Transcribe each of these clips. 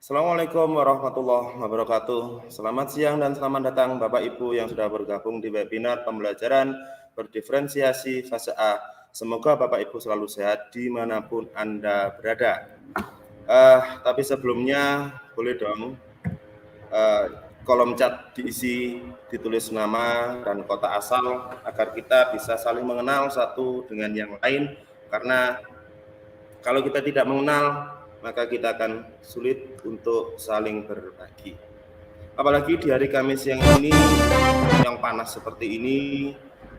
Assalamualaikum warahmatullahi wabarakatuh. Selamat siang dan selamat datang Bapak Ibu yang sudah bergabung di webinar pembelajaran berdiferensiasi fase A. Semoga Bapak Ibu selalu sehat dimanapun Anda berada. Tapi sebelumnya boleh dong kolom chat diisi, ditulis nama dan kota asal agar kita bisa saling mengenal satu dengan yang lain, karena kalau kita tidak mengenal maka kita akan sulit untuk saling berbagi. Apalagi di hari Kamis yang ini, yang panas seperti ini,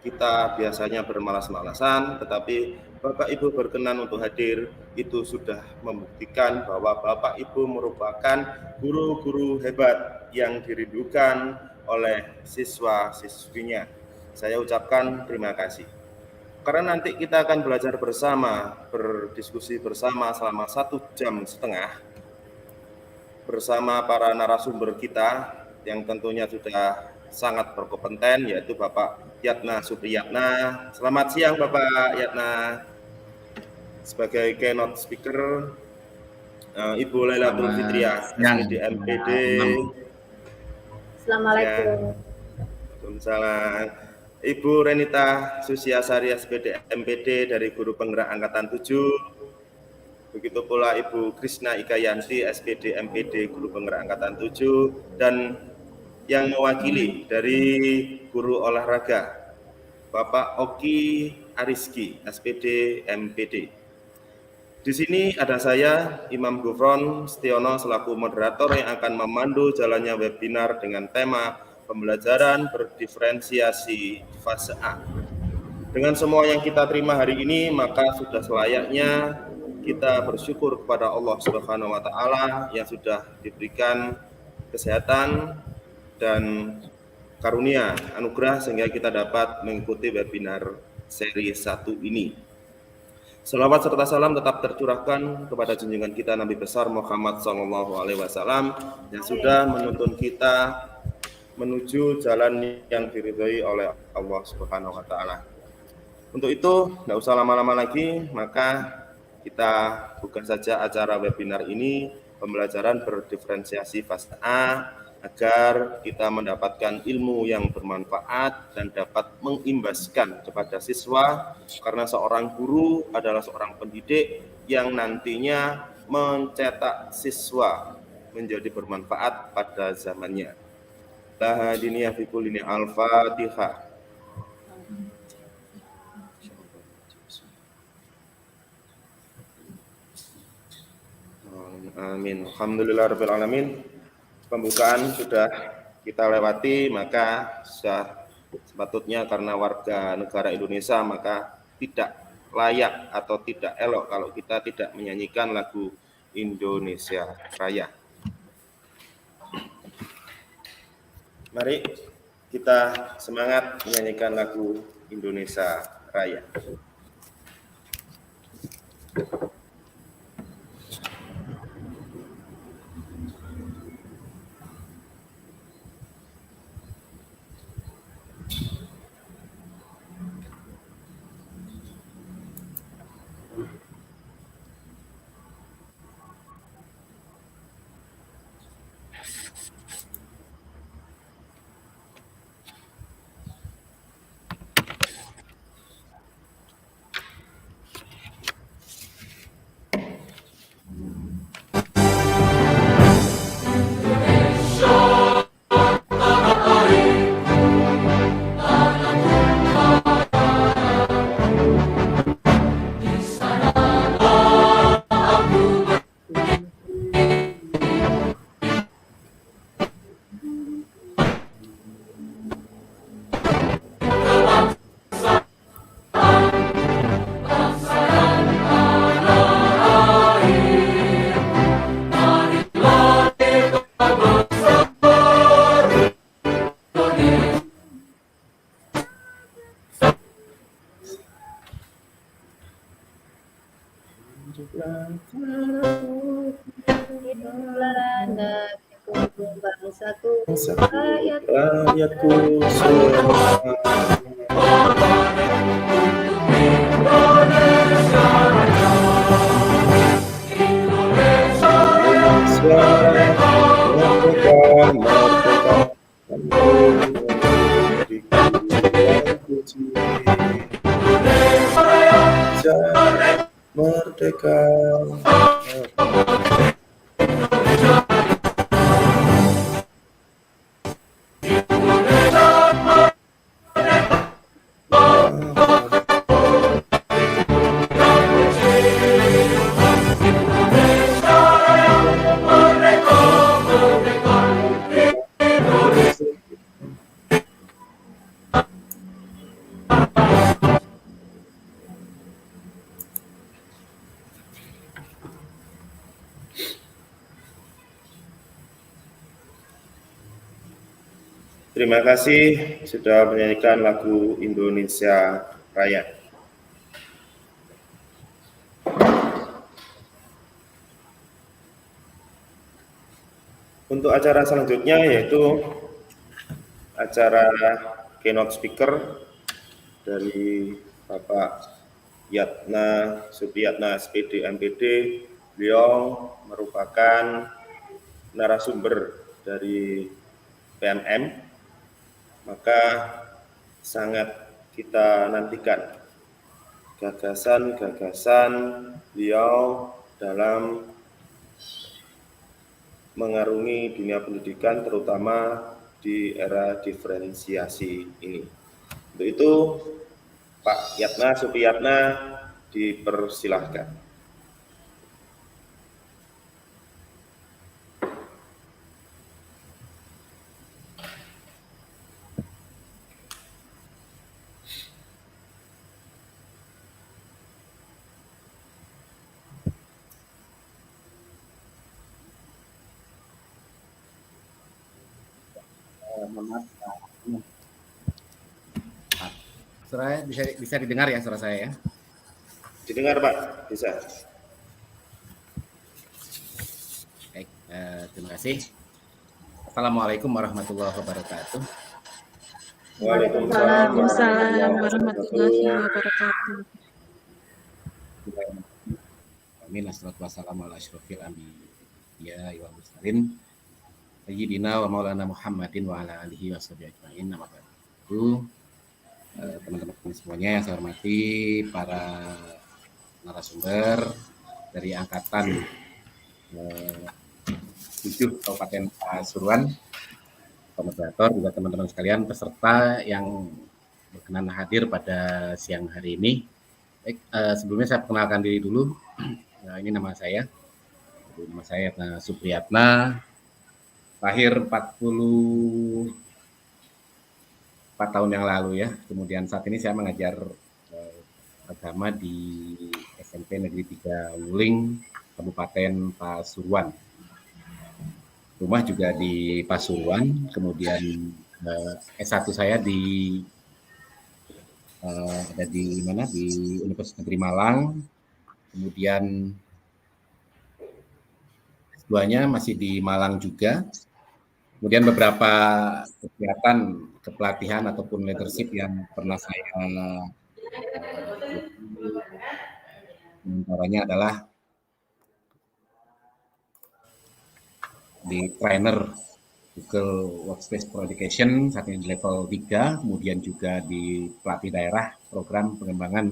kita biasanya bermalas-malasan, tetapi Bapak Ibu berkenan untuk hadir, itu sudah membuktikan bahwa Bapak Ibu merupakan guru-guru hebat yang dirindukan oleh siswa-siswinya. Saya ucapkan terima kasih. Karena nanti kita akan belajar bersama, berdiskusi bersama selama 1,5 jam bersama para narasumber kita yang tentunya sudah sangat berkompeten, yaitu Bapak Yatna Supriyatna. Selamat siang Bapak Yatna. Sebagai keynote speaker, Ibu Lailatul Fitriah, SPD MPD. Assalamualaikum. Waalaikumsalam. Ibu Renita Susiasari SPD MPD dari Guru Penggerak Angkatan 7. Begitu pula Ibu Krisna Ikayanti SPD MPD Guru Penggerak Angkatan 7, dan yang mewakili dari Guru Olahraga Bapak Oki Ariski SPD MPD. Di sini ada saya, Imam Gufron Setiono, selaku moderator yang akan memandu jalannya webinar dengan tema pembelajaran berdiferensiasi fase A. Dengan semua yang kita terima hari ini, maka sudah selayaknya kita bersyukur kepada Allah Subhanahu wa Ta'ala yang sudah diberikan kesehatan dan karunia anugerah sehingga kita dapat mengikuti webinar seri 1 ini. Selawat serta salam tetap tercurahkan kepada junjungan kita Nabi besar Muhammad SAW yang sudah menuntun kita menuju jalan yang diridhoi oleh Allah Subhanahu wa Ta'ala. Untuk itu, tidak usah lama-lama lagi, maka kita buka saja acara webinar ini, pembelajaran berdiferensiasi fase A, agar kita mendapatkan ilmu yang bermanfaat dan dapat mengimbaskan kepada siswa, karena seorang guru adalah seorang pendidik yang nantinya mencetak siswa menjadi bermanfaat pada zamannya. Lahadiniya fi kulli al-Fatihah. Amin. Alhamdulillahirabbil alamin. Pembukaan sudah kita lewati, maka sudah sepatutnya karena warga negara Indonesia maka tidak layak atau tidak elok kalau kita tidak menyanyikan lagu Indonesia Raya. Mari kita semangat menyanyikan lagu Indonesia Raya. Rakyatku semua. Indonesia merdeka. Terima kasih sudah menyanyikan lagu Indonesia Raya. Untuk acara selanjutnya yaitu acara keynote speaker dari Bapak Yatna Supriyatna SPD MPD. Beliau merupakan narasumber dari PMM, maka sangat kita nantikan gagasan-gagasan beliau dalam mengarungi dunia pendidikan, terutama di era diferensiasi ini. Untuk itu, Pak Yatna Supriyatna dipersilahkan. Suara bisa didengar ya suara saya ya? Didengar Pak, bisa. Baik, terima kasih. Assalamualaikum warahmatullahi wabarakatuh. Waalaikumsalam warahmatullahi wabarakatuh. Amin. Assalatu wassalamu ala asyrofil anbiya wal mursalin sayyidina wa maulana Muhammadin wa ala alihi wa sahbihi ajmain. Nama baik. Teman-teman semuanya yang saya hormati, para narasumber dari angkatan 7 Kabupaten Pasuruan, moderator, juga teman-teman sekalian peserta yang berkenan hadir pada siang hari ini. Baik, sebelumnya saya perkenalkan diri dulu. Ini nama saya Yatna Supriyatna, lahir 44 tahun yang lalu ya. Kemudian saat ini saya mengajar agama di SMP Negeri 3 Wuling, Kabupaten Pasuruan. Rumah juga di Pasuruan. Kemudian S1 saya ada di mana? Di Universitas Negeri Malang. Kemudian S2-nya masih di Malang juga. Kemudian beberapa kegiatan kepelatihan ataupun leadership yang pernah saya antaranya adalah di trainer Google Workspace for Education saat ini di level 3, kemudian juga di pelatih daerah program pengembangan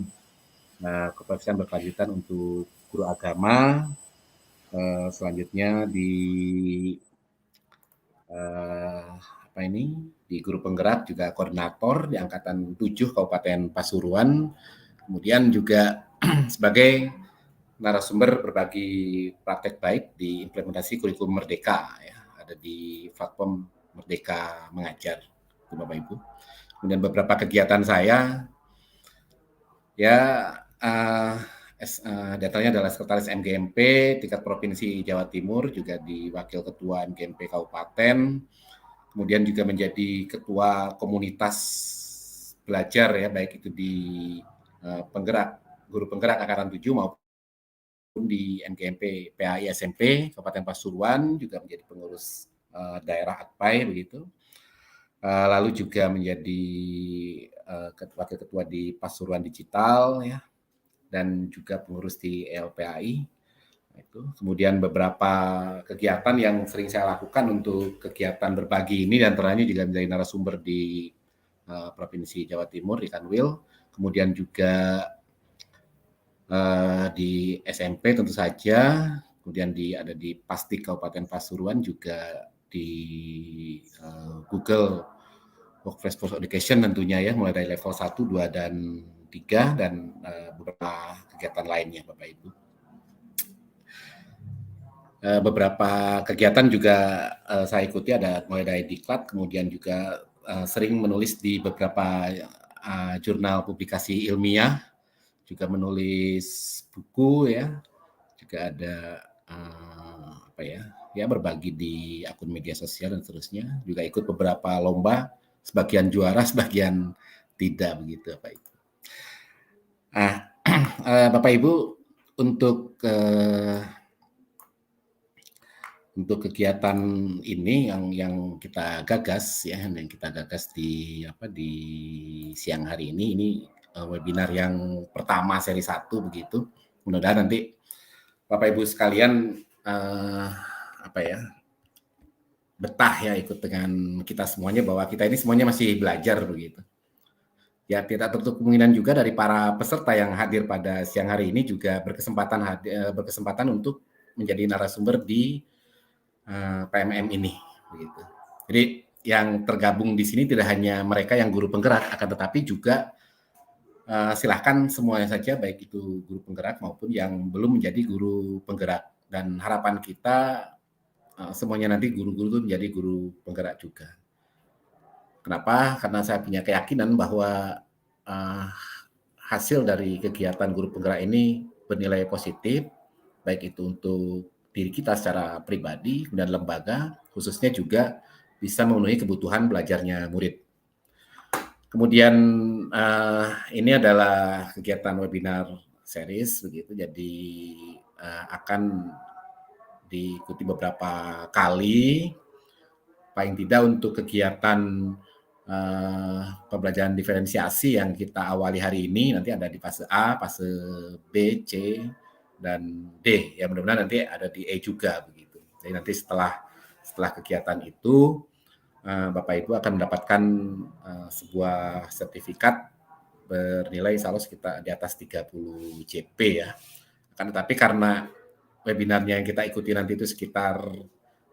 keprofesian berkelanjutan untuk guru agama, selanjutnya di di guru penggerak juga koordinator di angkatan 7 Kabupaten Pasuruan, kemudian juga sebagai narasumber berbagi praktek baik di implementasi kurikulum Merdeka ya, ada di platform Merdeka Mengajar, Bapak Ibu. Kemudian beberapa kegiatan saya ya datanya adalah sekretaris MGMP tingkat provinsi Jawa Timur, juga di wakil ketua MGMP Kabupaten. Kemudian juga menjadi ketua komunitas belajar ya, baik itu di guru penggerak angkatan 7 maupun di MGMP PAI SMP Kabupaten Pasuruan, juga menjadi pengurus daerah AKPAI begitu. Lalu juga menjadi wakil ketua di Pasuruan Digital ya, dan juga pengurus di LPAI. Itu. Kemudian beberapa kegiatan yang sering saya lakukan untuk kegiatan berbagi ini, dan antaranya juga menjadi narasumber di Provinsi Jawa Timur di Kanwil, kemudian juga di SMP tentu saja, kemudian ada di Pasti Kabupaten Pasuruan, juga di Google Workplace for Education tentunya ya, mulai dari level 1, 2, dan 3, dan beberapa kegiatan lainnya Bapak Ibu. Beberapa kegiatan juga saya ikuti, ada mulai dari diklat, kemudian juga sering menulis di beberapa jurnal publikasi ilmiah, juga menulis buku ya, juga ada berbagi di akun media sosial dan seterusnya, juga ikut beberapa lomba, sebagian juara, sebagian tidak begitu Bapak Ibu. Bapak Ibu, untuk kegiatan ini yang kita gagas ya, yang kita gagas di siang hari ini webinar yang pertama seri 1 begitu. Mudah-mudahan nanti Bapak Ibu sekalian betah ya ikut dengan kita semuanya, bahwa kita ini semuanya masih belajar begitu. Ya, tidak tertutup kemungkinan juga dari para peserta yang hadir pada siang hari ini juga berkesempatan untuk menjadi narasumber di PMM ini begitu. Jadi yang tergabung di sini tidak hanya mereka yang guru penggerak, akan tetapi juga silahkan semuanya saja, baik itu guru penggerak maupun yang belum menjadi guru penggerak. Dan harapan kita semuanya nanti guru-guru itu menjadi guru penggerak juga. Kenapa? Karena saya punya keyakinan bahwa hasil dari kegiatan guru penggerak ini bernilai positif, baik itu untuk diri kita secara pribadi dan lembaga, khususnya juga bisa memenuhi kebutuhan belajarnya murid. Kemudian ini adalah kegiatan webinar series begitu, jadi akan diikuti beberapa kali, paling tidak untuk kegiatan pembelajaran diferensiasi yang kita awali hari ini, nanti ada di fase A, fase B, C, dan D. Ya, mudah-mudahan nanti ada di E juga begitu. Jadi nanti setelah kegiatan itu Bapak Ibu akan mendapatkan sebuah sertifikat bernilai insya sekitar di atas 30 JP ya. Akan tetapi karena webinarnya yang kita ikuti nanti itu sekitar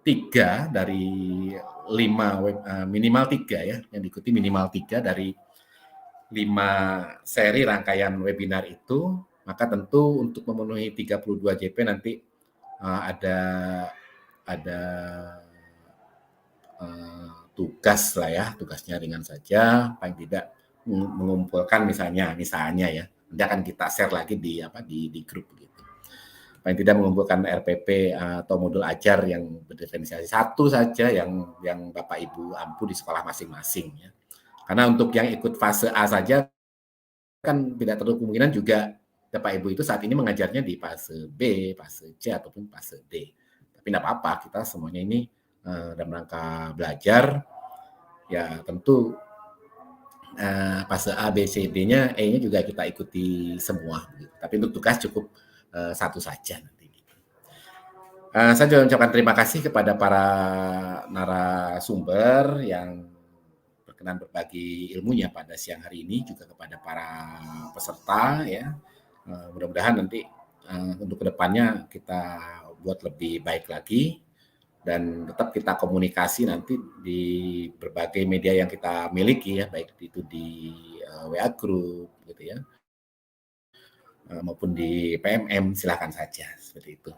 3 dari 5, minimal 3 ya, yang diikuti minimal 3 dari 5 seri rangkaian webinar itu, maka tentu untuk memenuhi 32 JP nanti ada tugas lah ya, tugasnya ringan saja, paling tidak mengumpulkan misalnya ya, nanti akan kita share lagi di grup begitu. Paling tidak mengumpulkan RPP atau modul ajar yang berdiferensiasi 1 saja yang Bapak Ibu ampu di sekolah masing-masing ya. Karena untuk yang ikut fase A saja kan tidak terlalu kemungkinan juga Bapak Ibu itu saat ini mengajarnya di fase B, fase C ataupun fase D. Tapi tidak apa-apa, kita semuanya ini dalam rangka belajar ya, tentu fase A, B, C, D-nya, E-nya juga kita ikuti semua gitu. Tapi untuk tugas cukup 1 saja nanti. Saya juga ucapkan terima kasih kepada para narasumber yang berkenan berbagi ilmunya pada siang hari ini, juga kepada para peserta ya. Mudah-mudahan nanti untuk kedepannya kita buat lebih baik lagi, dan tetap kita komunikasi nanti di berbagai media yang kita miliki ya, baik itu di WA Group gitu ya, maupun di PMM, silakan saja seperti itu.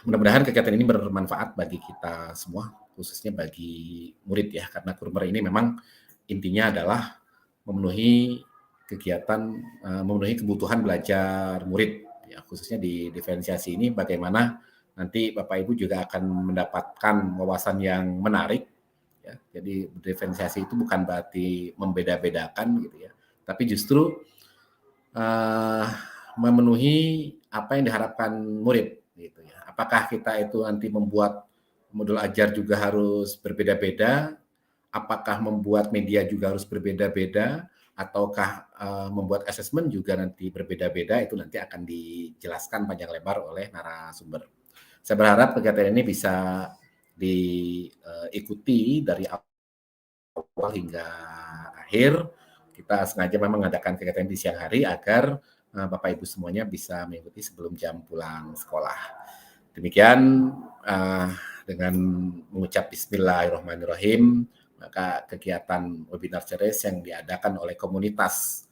Mudah-mudahan kegiatan ini bermanfaat bagi kita semua, khususnya bagi murid ya, karena Kurmer ini memang intinya adalah memenuhi kebutuhan belajar murid ya, khususnya di diferensiasi ini bagaimana nanti Bapak Ibu juga akan mendapatkan wawasan yang menarik ya. Jadi diferensiasi itu bukan berarti membeda-bedakan gitu ya, tapi justru memenuhi apa yang diharapkan murid gitu ya. Apakah kita itu nanti membuat modul ajar juga harus berbeda-beda? Apakah membuat media juga harus berbeda-beda? Ataukah membuat asesmen juga nanti berbeda-beda? Itu nanti akan dijelaskan panjang lebar oleh narasumber. Saya berharap kegiatan ini bisa diikuti dari awal hingga akhir. Kita sengaja memang mengadakan kegiatan di siang hari agar Bapak Ibu semuanya bisa mengikuti sebelum jam pulang sekolah. Demikian dengan mengucap Bismillahirrahmanirrahim, maka kegiatan webinar CERES yang diadakan oleh komunitas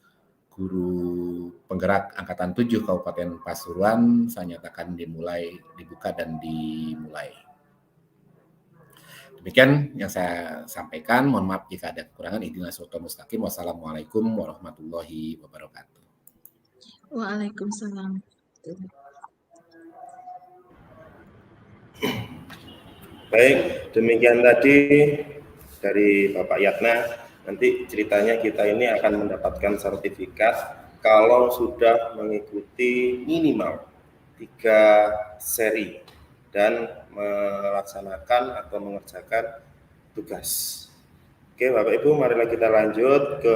guru penggerak Angkatan 7 Kabupaten Pasuruan saya nyatakan dibuka dan dimulai. Demikian yang saya sampaikan. Mohon maaf jika ada kekurangan. Ihdinas siratal mustaqim. Wassalamualaikum warahmatullahi wabarakatuh. Waalaikumsalam. Baik, demikian tadi dari Bapak Yatna. Nanti ceritanya kita ini akan mendapatkan sertifikat kalau sudah mengikuti minimal 3 seri dan melaksanakan atau mengerjakan tugas. Oke, Bapak Ibu, marilah kita lanjut ke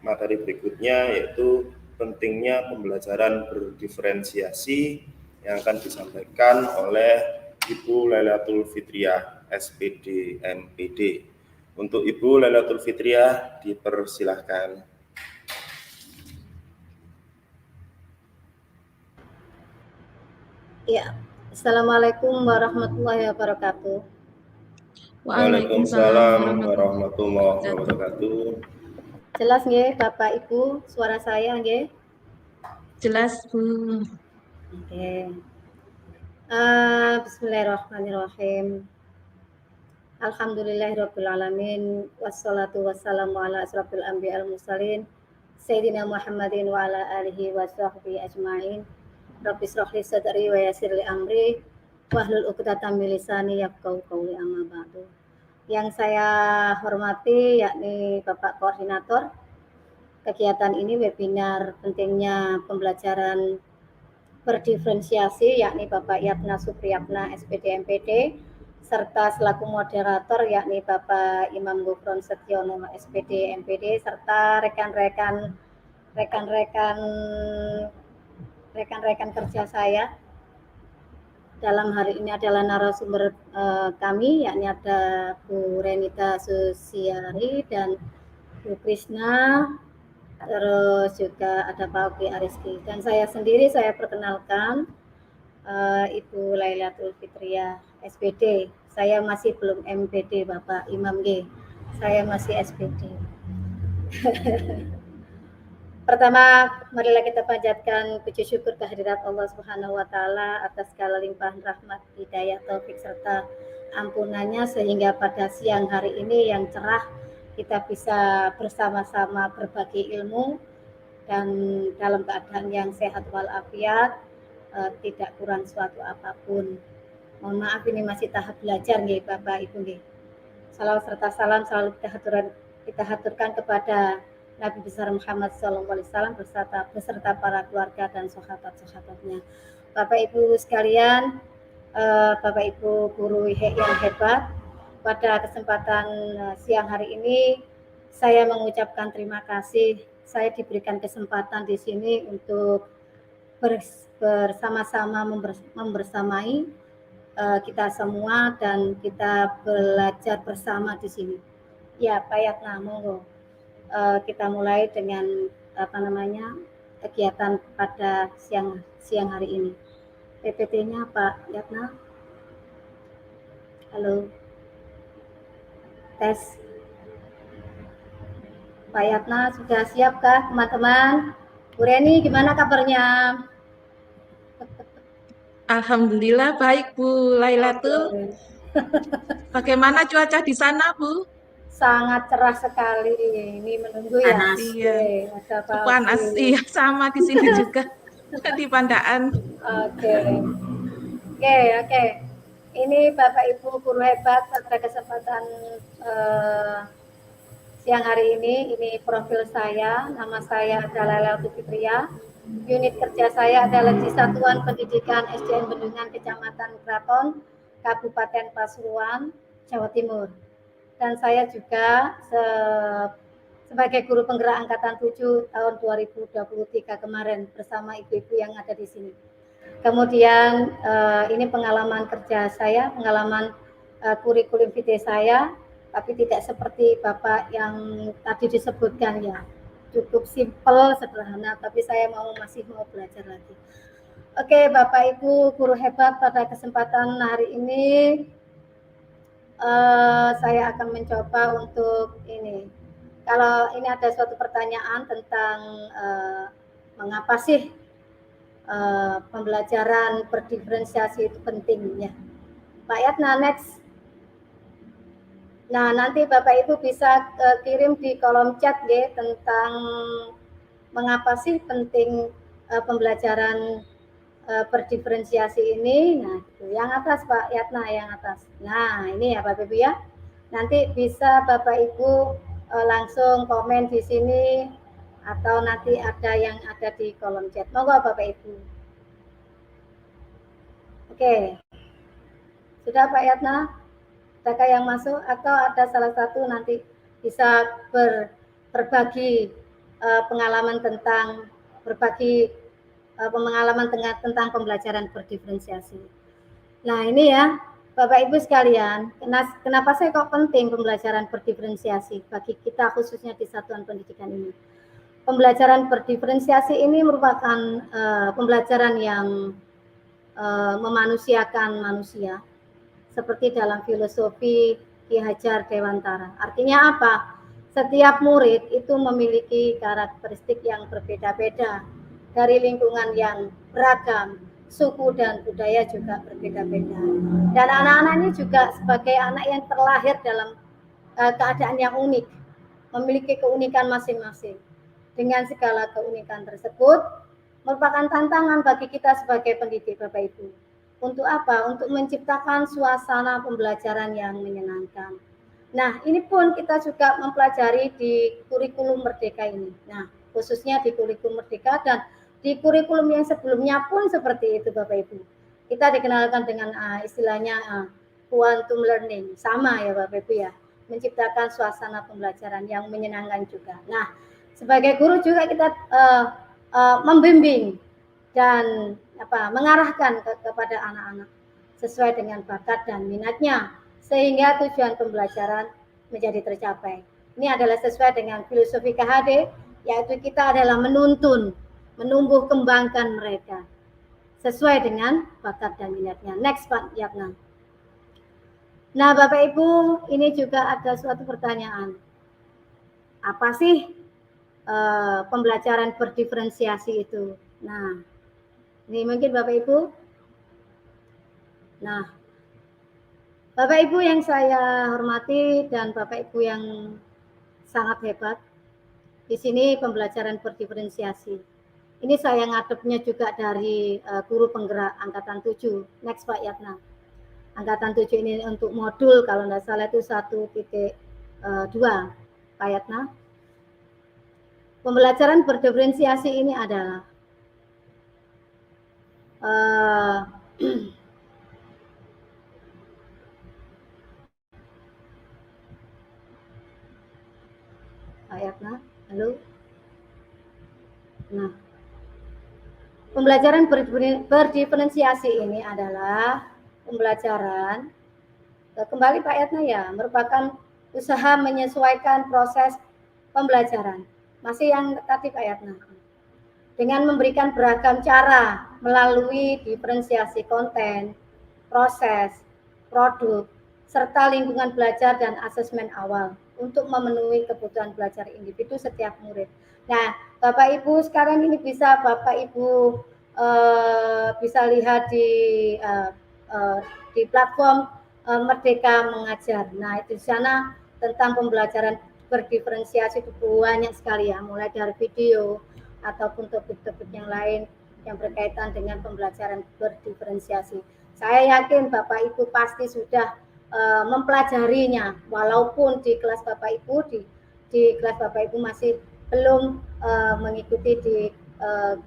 materi berikutnya, yaitu pentingnya pembelajaran berdiferensiasi yang akan disampaikan oleh Ibu Lailatul Fitriah, SPD MPD. Untuk Ibu Lailatul Fitriah, dipersilahkan. Ya, Assalamualaikum warahmatullahi wabarakatuh. Waalaikumsalam warahmatullahi wabarakatuh. Jelas nggih Bapak Ibu, suara saya nggih? Jelas, Bu. Oke. Bismillahirrahmanirrahim. Alhamdulillahirabbil alamin wassalatu wassalamu ala asrofil anbiya'il mursalin sayyidina Muhammadin wa ala alihi wa sahbihi ajmain. Rabbi shrah li sadri wa yassir li amri wahlul 'uqdatam min lisani yafqahu qawli, amma ba'du. Yang saya hormati yakni Bapak Koordinator kegiatan ini, webinar pentingnya pembelajaran berdiferensiasi, yakni Bapak Yatna Supriyatna SPD MPD, serta selaku moderator yakni Bapak Imam Gufron Setiono SPD MPD, serta rekan-rekan kerja saya. Dalam hari ini adalah narasumber kami, yakni ada Bu Renita Susiari dan Bu Krisna, terus juga ada Pak Oki Ariski, dan saya sendiri. Saya perkenalkan Ibu Lailatul Fitriah SPD. Saya masih belum MPD Bapak Imam G. Saya masih SPD. Pertama, marilah kita panjatkan puji syukur kehadirat Allah Subhanahu wa taala atas segala limpahan rahmat, hidayah, taufik serta ampunannya, sehingga pada siang hari ini yang cerah kita bisa bersama-sama berbagi ilmu dan dalam keadaan yang sehat walafiat, tidak kurang suatu apapun. Mohon maaf, ini masih tahap belajar nggih Bapak Ibu nggih. Salawat serta salam selalu kita haturkan kepada Nabi besar Muhammad SAW beserta para keluarga dan sahabat-sahabatnya. Bapak Ibu sekalian, Bapak Ibu guru yang hebat, pada kesempatan siang hari ini saya mengucapkan terima kasih. Saya diberikan kesempatan di sini untuk bersama-sama membersamai kita semua dan kita belajar bersama di sini. Ya, Pak Yatna, monggo. Kita mulai dengan kegiatan pada siang hari ini. PPT-nya Pak Yatna. Halo. Tes. Pak Yatna sudah siapkah teman-teman? Bu Reni, gimana kabarnya? Alhamdulillah baik, Bu Lailatul. Bagaimana cuaca di sana, Bu? Sangat cerah sekali. Ini menunggu ya. Panas. Iya. Panas. Iya, sama di sini juga. Di Pandaan. Oke. Ini Bapak Ibu guru hebat, pada kesempatan siang hari ini profil saya. Nama saya adalah Lailatul Fitriah. Unit kerja saya adalah di Satuan Pendidikan SDN Bendungan, Kecamatan Kraton, Kabupaten Pasuruan, Jawa Timur. Dan saya juga sebagai guru penggerak Angkatan 7 tahun 2023 kemarin bersama ibu-ibu yang ada di sini. Kemudian ini pengalaman kerja saya, pengalaman kurikulum vitae saya, tapi tidak seperti Bapak yang tadi disebutkan ya. cukup simpel, sederhana, tapi saya masih mau belajar lagi. Oke, Bapak Ibu guru hebat, pada kesempatan hari ini saya akan mencoba untuk ini. Kalau ini ada suatu pertanyaan tentang mengapa sih pembelajaran berdiferensiasi itu penting ya. Pak Yatna, next. Nah, nanti Bapak Ibu bisa kirim di kolom chat ya tentang mengapa sih penting pembelajaran berdiferensiasi ini. Nah, itu yang atas Pak Yatna, yang atas. Nah, ini ya Bapak Ibu ya. Nanti bisa Bapak Ibu langsung komen di sini atau nanti ada yang ada di kolom chat. Monggo Bapak Ibu. Oke. Sudah Pak Yatna? Adakah yang masuk atau ada salah satu nanti bisa berbagi pengalaman tentang tentang pembelajaran berdiferensiasi. Nah, ini ya Bapak Ibu sekalian, kenapa saya kok penting pembelajaran berdiferensiasi bagi kita khususnya di satuan pendidikan ini. Pembelajaran berdiferensiasi ini merupakan pembelajaran yang memanusiakan manusia, seperti dalam filosofi Ki Hajar Dewantara. Artinya apa? Setiap murid itu memiliki karakteristik yang berbeda-beda, dari lingkungan yang beragam, suku dan budaya juga berbeda-beda. Dan anak-anak ini juga sebagai anak yang terlahir dalam keadaan yang unik, memiliki keunikan masing-masing. Dengan segala keunikan tersebut, merupakan tantangan bagi kita sebagai pendidik Bapak Ibu. Untuk apa? Untuk menciptakan suasana pembelajaran yang menyenangkan. Nah, ini pun kita juga mempelajari di kurikulum Merdeka ini. Nah, khususnya di kurikulum Merdeka dan di kurikulum yang sebelumnya pun seperti itu Bapak Ibu. Kita dikenalkan dengan istilahnya quantum learning. Sama ya Bapak Ibu ya. Menciptakan suasana pembelajaran yang menyenangkan juga. Nah, sebagai guru juga kita membimbing dan mengarahkan kepada anak-anak sesuai dengan bakat dan minatnya sehingga tujuan pembelajaran menjadi tercapai. Ini adalah sesuai dengan filosofi KHD, yaitu kita adalah menuntun, menumbuh kembangkan mereka sesuai dengan bakat dan minatnya. Next Pak Yatna. Nah Bapak Ibu, ini juga ada suatu pertanyaan. Apa sih pembelajaran berdiferensiasi itu? Nah, ini mungkin Bapak Ibu. Nah, Bapak Ibu yang saya hormati dan Bapak Ibu yang sangat hebat, di sini pembelajaran berdiferensiasi. Ini saya ngadepnya juga dari guru penggerak Angkatan 7. Next Pak Yatna. Angkatan 7 ini untuk modul kalau tidak salah itu 1.2 Pak Yatna. Pembelajaran berdiferensiasi ini adalah Pak Yatna, halo. Nah, pembelajaran berdiferensiasi ini adalah pembelajaran, kembali Pak Yatna ya, merupakan usaha menyesuaikan proses pembelajaran. Masih yang tadi Pak Yatna. Dengan memberikan beragam cara melalui diferensiasi konten, proses, produk, serta lingkungan belajar dan asesmen awal untuk memenuhi kebutuhan belajar individu setiap murid. Nah, Bapak Ibu sekarang ini bisa Bapak Ibu bisa lihat di platform Merdeka Mengajar. Nah, itu di sana tentang pembelajaran berdiferensiasi itu banyak sekali ya, mulai dari video ataupun topik-topik yang lain yang berkaitan dengan pembelajaran berdiferensiasi. Saya yakin Bapak Ibu pasti sudah mempelajarinya, walaupun di kelas Bapak Ibu di kelas Bapak Ibu masih belum mengikuti di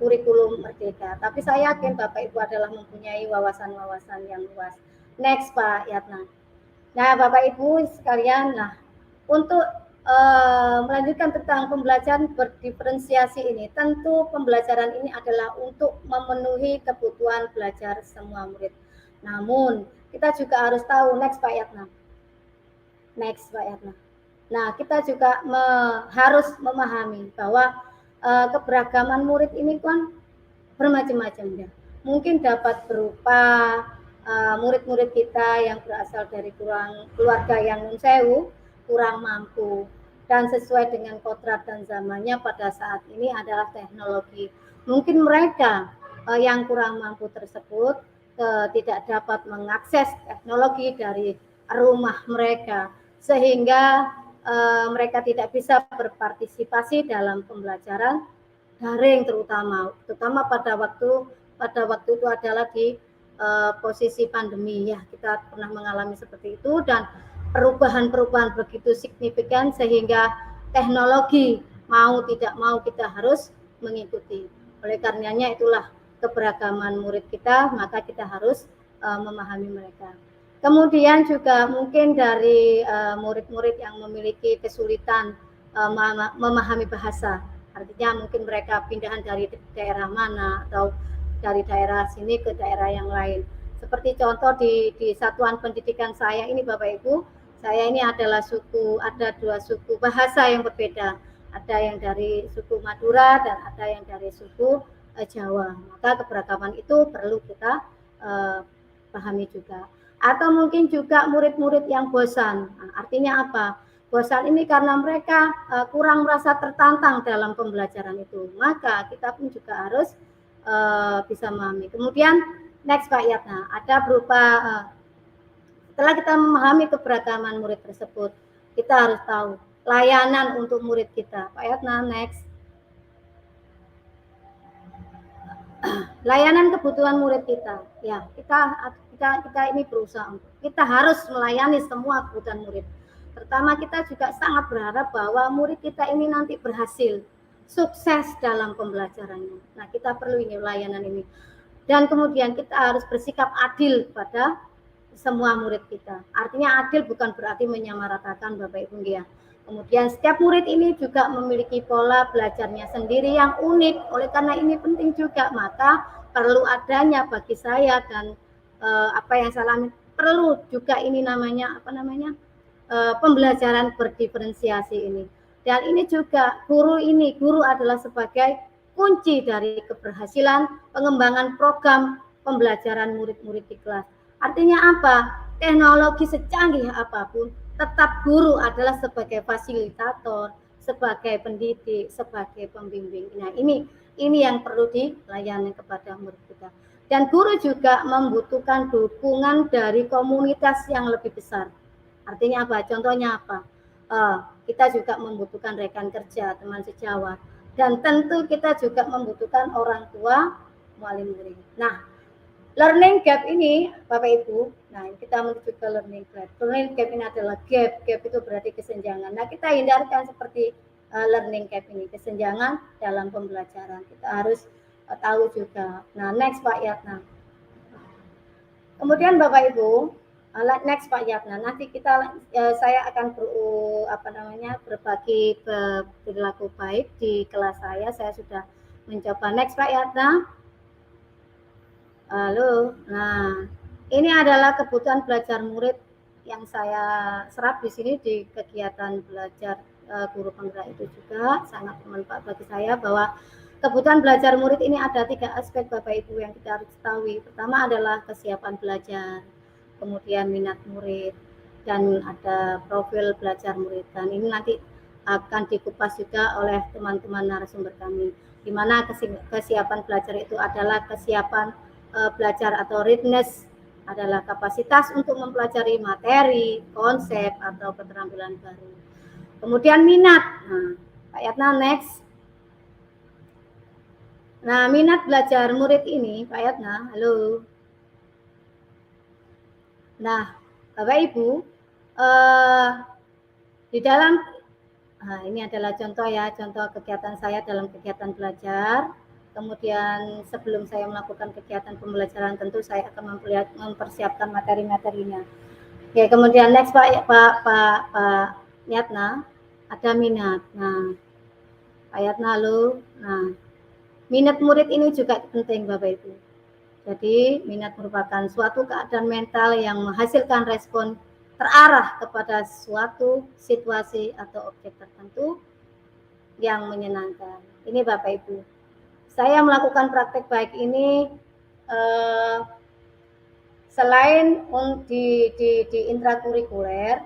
kurikulum Merdeka. Tapi saya yakin Bapak Ibu adalah mempunyai wawasan-wawasan yang luas. Next Pak Yatna. Nah Bapak Ibu sekalian, nah untuk melanjutkan tentang pembelajaran berdiferensiasi ini, tentu pembelajaran ini adalah untuk memenuhi kebutuhan belajar semua murid. Namun kita juga harus tahu, next Pak Yatna. Next Pak Yatna. Nah, kita juga harus memahami bahwa keberagaman murid ini kan bermacam-macam ya. Mungkin dapat berupa murid-murid kita yang berasal dari keluarga yang nun sewu, kurang mampu, dan sesuai dengan kodrat dan zamannya pada saat ini adalah teknologi. Mungkin mereka yang kurang mampu tersebut tidak dapat mengakses teknologi dari rumah mereka, sehingga mereka tidak bisa berpartisipasi dalam pembelajaran daring, terutama pada waktu itu adalah di posisi pandemi ya, kita pernah mengalami seperti itu, dan perubahan begitu signifikan sehingga teknologi mau tidak mau kita harus mengikuti. Oleh karenanya itulah keberagaman murid kita, maka kita harus memahami mereka. Kemudian juga mungkin dari murid-murid yang memiliki kesulitan memahami bahasa, artinya mungkin mereka pindahan dari daerah mana atau dari daerah sini ke daerah yang lain. Seperti contoh di satuan pendidikan saya ini Bapak Ibu, saya ini adalah ada 2 suku bahasa yang berbeda. Ada yang dari suku Madura dan ada yang dari suku Jawa. Maka keberagaman itu perlu kita pahami juga. Atau mungkin juga murid-murid yang bosan. Nah, artinya apa? Bosan ini karena mereka kurang merasa tertantang dalam pembelajaran itu. Maka kita pun juga harus bisa memahami. Kemudian next Pak Yatna, ada berupa setelah kita memahami keberagaman murid tersebut, kita harus tahu layanan untuk murid kita. Pak Yatna, next. Layanan kebutuhan murid kita. Ya, kita ini berusaha, kita harus melayani semua kebutuhan murid. Pertama, kita juga sangat berharap bahwa murid kita ini nanti berhasil, sukses dalam pembelajarannya. Nah, kita perlu ini layanan ini. Dan kemudian kita harus bersikap adil pada semua murid kita. Artinya adil bukan berarti menyamaratakan Bapak Ibu ya. Kemudian setiap murid ini juga memiliki pola belajarnya sendiri yang unik. Oleh karena ini penting juga, maka perlu adanya bagi saya dan apa yang saya alami, perlu juga ini namanya pembelajaran berdiferensiasi ini. Dan ini juga guru adalah sebagai kunci dari keberhasilan pengembangan program pembelajaran murid-murid di kelas. Artinya apa? Teknologi secanggih apapun, tetap guru adalah sebagai fasilitator, sebagai pendidik, sebagai pembimbing. Nah, ini yang perlu dilayani kepada murid kita. Dan guru juga membutuhkan dukungan dari komunitas yang lebih besar. Artinya apa? Contohnya apa? Kita juga membutuhkan rekan kerja, teman sejawat, dan tentu kita juga membutuhkan orang tua muallim murid. Nah, learning gap ini Bapak Ibu, nah kita menuju ke learning gap. Learning gap ini adalah gap itu berarti kesenjangan. Nah, kita hindarkan seperti learning gap ini, kesenjangan dalam pembelajaran. Kita harus tahu juga. Nah, next Pak Yatna. Kemudian Bapak Ibu, next Pak Yatna, nanti saya akan berbagi perilaku baik di kelas saya sudah mencoba. Next Pak Yatna. Halo. Nah, ini adalah kebutuhan belajar murid yang saya serap di sini di kegiatan belajar guru penggerak itu juga sangat bermanfaat bagi saya, bahwa kebutuhan belajar murid ini ada 3 aspek Bapak Ibu yang kita harus ketahui. Pertama adalah kesiapan belajar, kemudian minat murid, dan ada profil belajar murid. Dan ini nanti akan dikupas juga oleh teman-teman narasumber kami, di mana kesiapan belajar itu adalah kesiapan belajar atau readiness, adalah kapasitas untuk mempelajari materi, konsep, atau keterampilan baru. Kemudian minat. Nah, Pak Yatna, next. Nah, minat belajar murid ini, Pak Yatna, halo. Nah, Bapak Ibu, di dalam, ini adalah contoh ya, contoh kegiatan saya dalam kegiatan belajar. Kemudian sebelum saya melakukan kegiatan pembelajaran, tentu saya akan mempersiapkan materi-materinya. Oke, kemudian next Pak Yatna, ada minat. Nah, Pak Yatna, halo. Nah, minat murid ini juga penting Bapak Ibu. Jadi minat merupakan suatu keadaan mental yang menghasilkan respon terarah kepada suatu situasi atau objek tertentu yang menyenangkan. Ini Bapak Ibu. Saya melakukan praktek baik ini selain di intrakurikuler,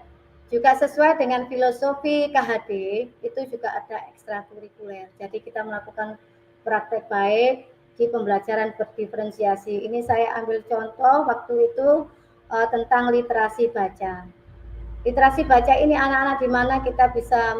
juga sesuai dengan filosofi KHD, itu juga ada ekstrakurikuler. Jadi kita melakukan praktek baik di pembelajaran berdiferensiasi. Ini saya ambil contoh waktu itu tentang literasi baca. Literasi baca ini anak-anak di mana kita bisa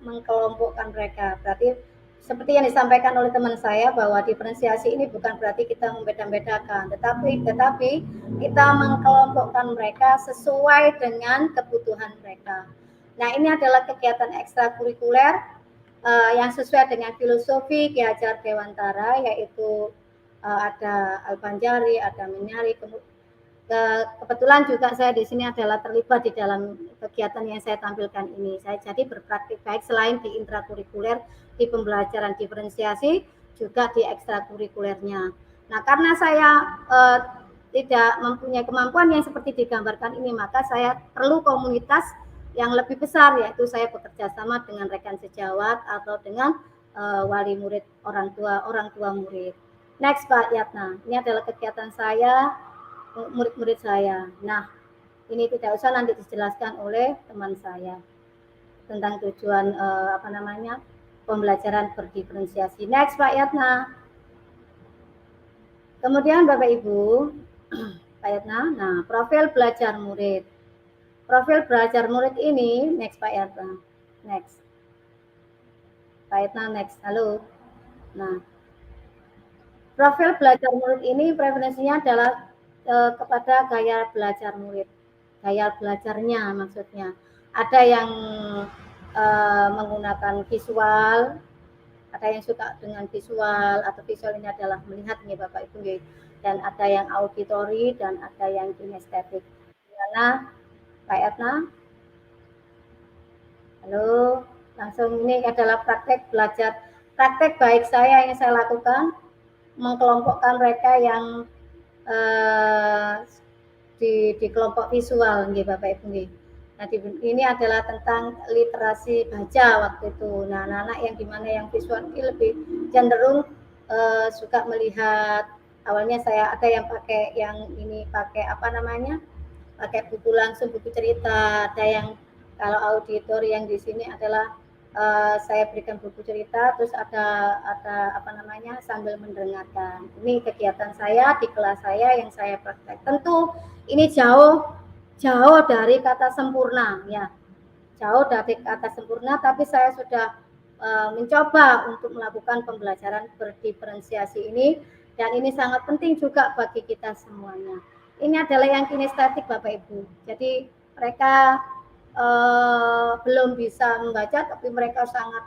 mengkelompokkan mereka. Berarti seperti yang disampaikan oleh teman saya bahwa diferensiasi ini bukan berarti kita membeda-bedakan, tetapi kita mengkelompokkan mereka sesuai dengan kebutuhan mereka. Nah, ini adalah kegiatan ekstrakurikuler yang sesuai dengan filosofi Ki Hajar Dewantara, yaitu ada Al-Banjari, ada Menyari. Kebetulan juga saya di sini adalah terlibat di dalam kegiatan yang saya tampilkan ini. Saya jadi berpraktik baik selain di intrakurikuler, di pembelajaran diferensiasi, juga di ekstrakurikulernya. Nah, karena saya tidak mempunyai kemampuan yang seperti digambarkan ini, maka saya perlu komunitas yang lebih besar, yaitu saya bekerja sama dengan rekan sejawat atau dengan wali murid, orang tua murid. Next Pak Yatna, ini adalah kegiatan saya, murid-murid saya. Nah, ini tidak usah nanti dijelaskan oleh teman saya tentang tujuan pembelajaran berdiferensiasi. Next Pak Yatna. Kemudian Bapak Ibu, Pak Yatna, nah profil belajar murid. Profil belajar murid ini, next Pak Yatna, next. Pak Yatna, next, halo. Nah, profil belajar murid ini preferensinya adalah kepada gaya belajar murid, gaya belajarnya maksudnya. Ada yang menggunakan visual, ada yang suka dengan visual, atau visual ini adalah melihat nih Bapak Ibu, dan ada yang auditori dan ada yang kinestetik. Gimana Pak Etna? Halo, langsung ini adalah praktek belajar, praktek baik saya yang saya lakukan, mengkelompokkan mereka yang di kelompok visual, nggih Bapak Ibu nggih. Nah, ini adalah tentang literasi baca waktu itu. Nah, anak-anak yang dimana yang visual ini lebih cenderung suka melihat. Awalnya saya ada yang pakai pakai buku langsung, buku cerita. Ada yang kalau auditori yang di sini adalah saya berikan buku cerita, terus ada sambil mendengarkan. Ini kegiatan saya di kelas saya yang saya praktek. Tentu ini jauh dari kata sempurna, ya, jauh dari kata sempurna. Tapi saya sudah mencoba untuk melakukan pembelajaran berdiferensiasi ini, dan ini sangat penting juga bagi kita semuanya. Ini adalah yang kinestetik Bapak Ibu. Jadi mereka belum bisa membaca, tapi mereka sangat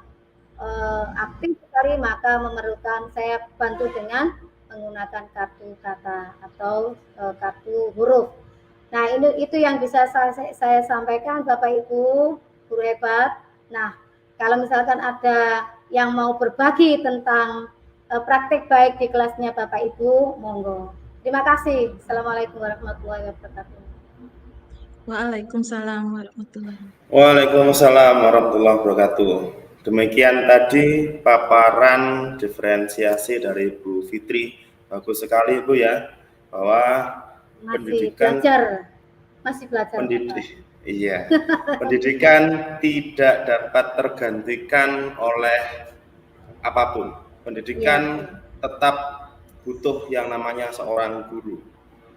aktif sekali, maka memerlukan saya bantu dengan menggunakan kartu kata atau kartu huruf. Nah, itu yang bisa saya sampaikan Bapak Ibu, guru hebat. Nah, kalau misalkan ada yang mau berbagi tentang praktek baik di kelasnya Bapak Ibu, monggo. Terima kasih. Assalamualaikum warahmatullahi wabarakatuh. Waalaikumsalam warahmatullahi wabarakatuh. Waalaikumsalam warahmatullahi wabarakatuh. Demikian tadi paparan diferensiasi dari Bu Fitri. Bagus sekali Bu ya, bahwa masih belajar. Iya. Pendidikan tidak dapat tergantikan oleh apapun. Pendidikan tetap butuh yang namanya seorang guru.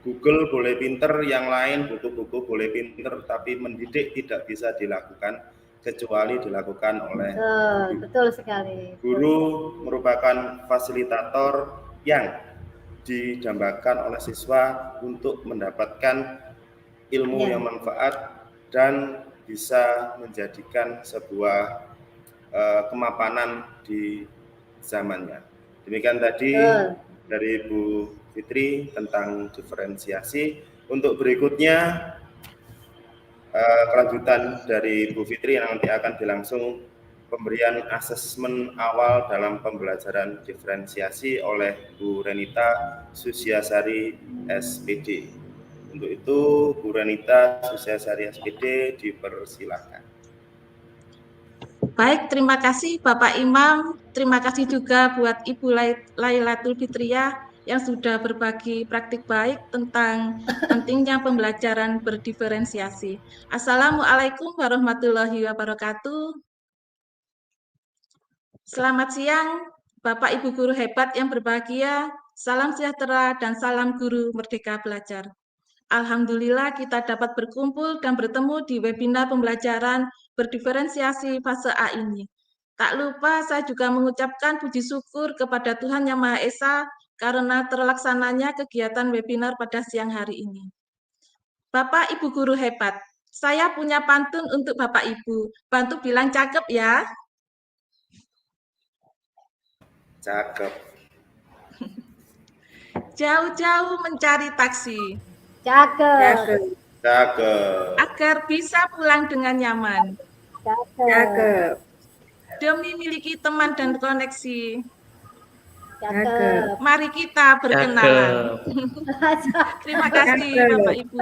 Google boleh pinter, yang lain butuh buku boleh pinter, tapi mendidik tidak bisa dilakukan kecuali dilakukan oleh guru. Betul sekali. Guru merupakan fasilitator yang didambakan oleh siswa untuk mendapatkan ilmu yang manfaat dan bisa menjadikan sebuah kemapanan di zamannya. Demikian tadi dari Bu Fitri tentang diferensiasi. Untuk berikutnya kelanjutan dari Bu Fitri yang nanti akan dilangsung pemberian asesmen awal dalam pembelajaran diferensiasi oleh Bu Renita Susiasari SPD. Untuk itu, Bu Renita Susiasari SPD dipersilakan. Baik, terima kasih Bapak Imam. Terima kasih juga buat Ibu Lailatul Fitriah yang sudah berbagi praktik baik tentang pentingnya pembelajaran berdiferensiasi. Assalamualaikum warahmatullahi wabarakatuh. Selamat siang, Bapak Ibu guru hebat yang berbahagia. Salam sejahtera dan salam guru merdeka belajar. Alhamdulillah kita dapat berkumpul dan bertemu di webinar pembelajaran berdiferensiasi fase A ini. Tak lupa saya juga mengucapkan puji syukur kepada Tuhan Yang Maha Esa karena terlaksananya kegiatan webinar pada siang hari ini. Bapak Ibu guru hebat, saya punya pantun untuk Bapak Ibu. Bantu bilang cakep ya. Cakep. Jauh-jauh mencari taksi. Cakep. Cakep. Agar bisa pulang dengan nyaman. Cakep. Demi miliki teman dan koneksi. Cakep. Mari kita berkenalan. Terima kasih Bapak Ibu.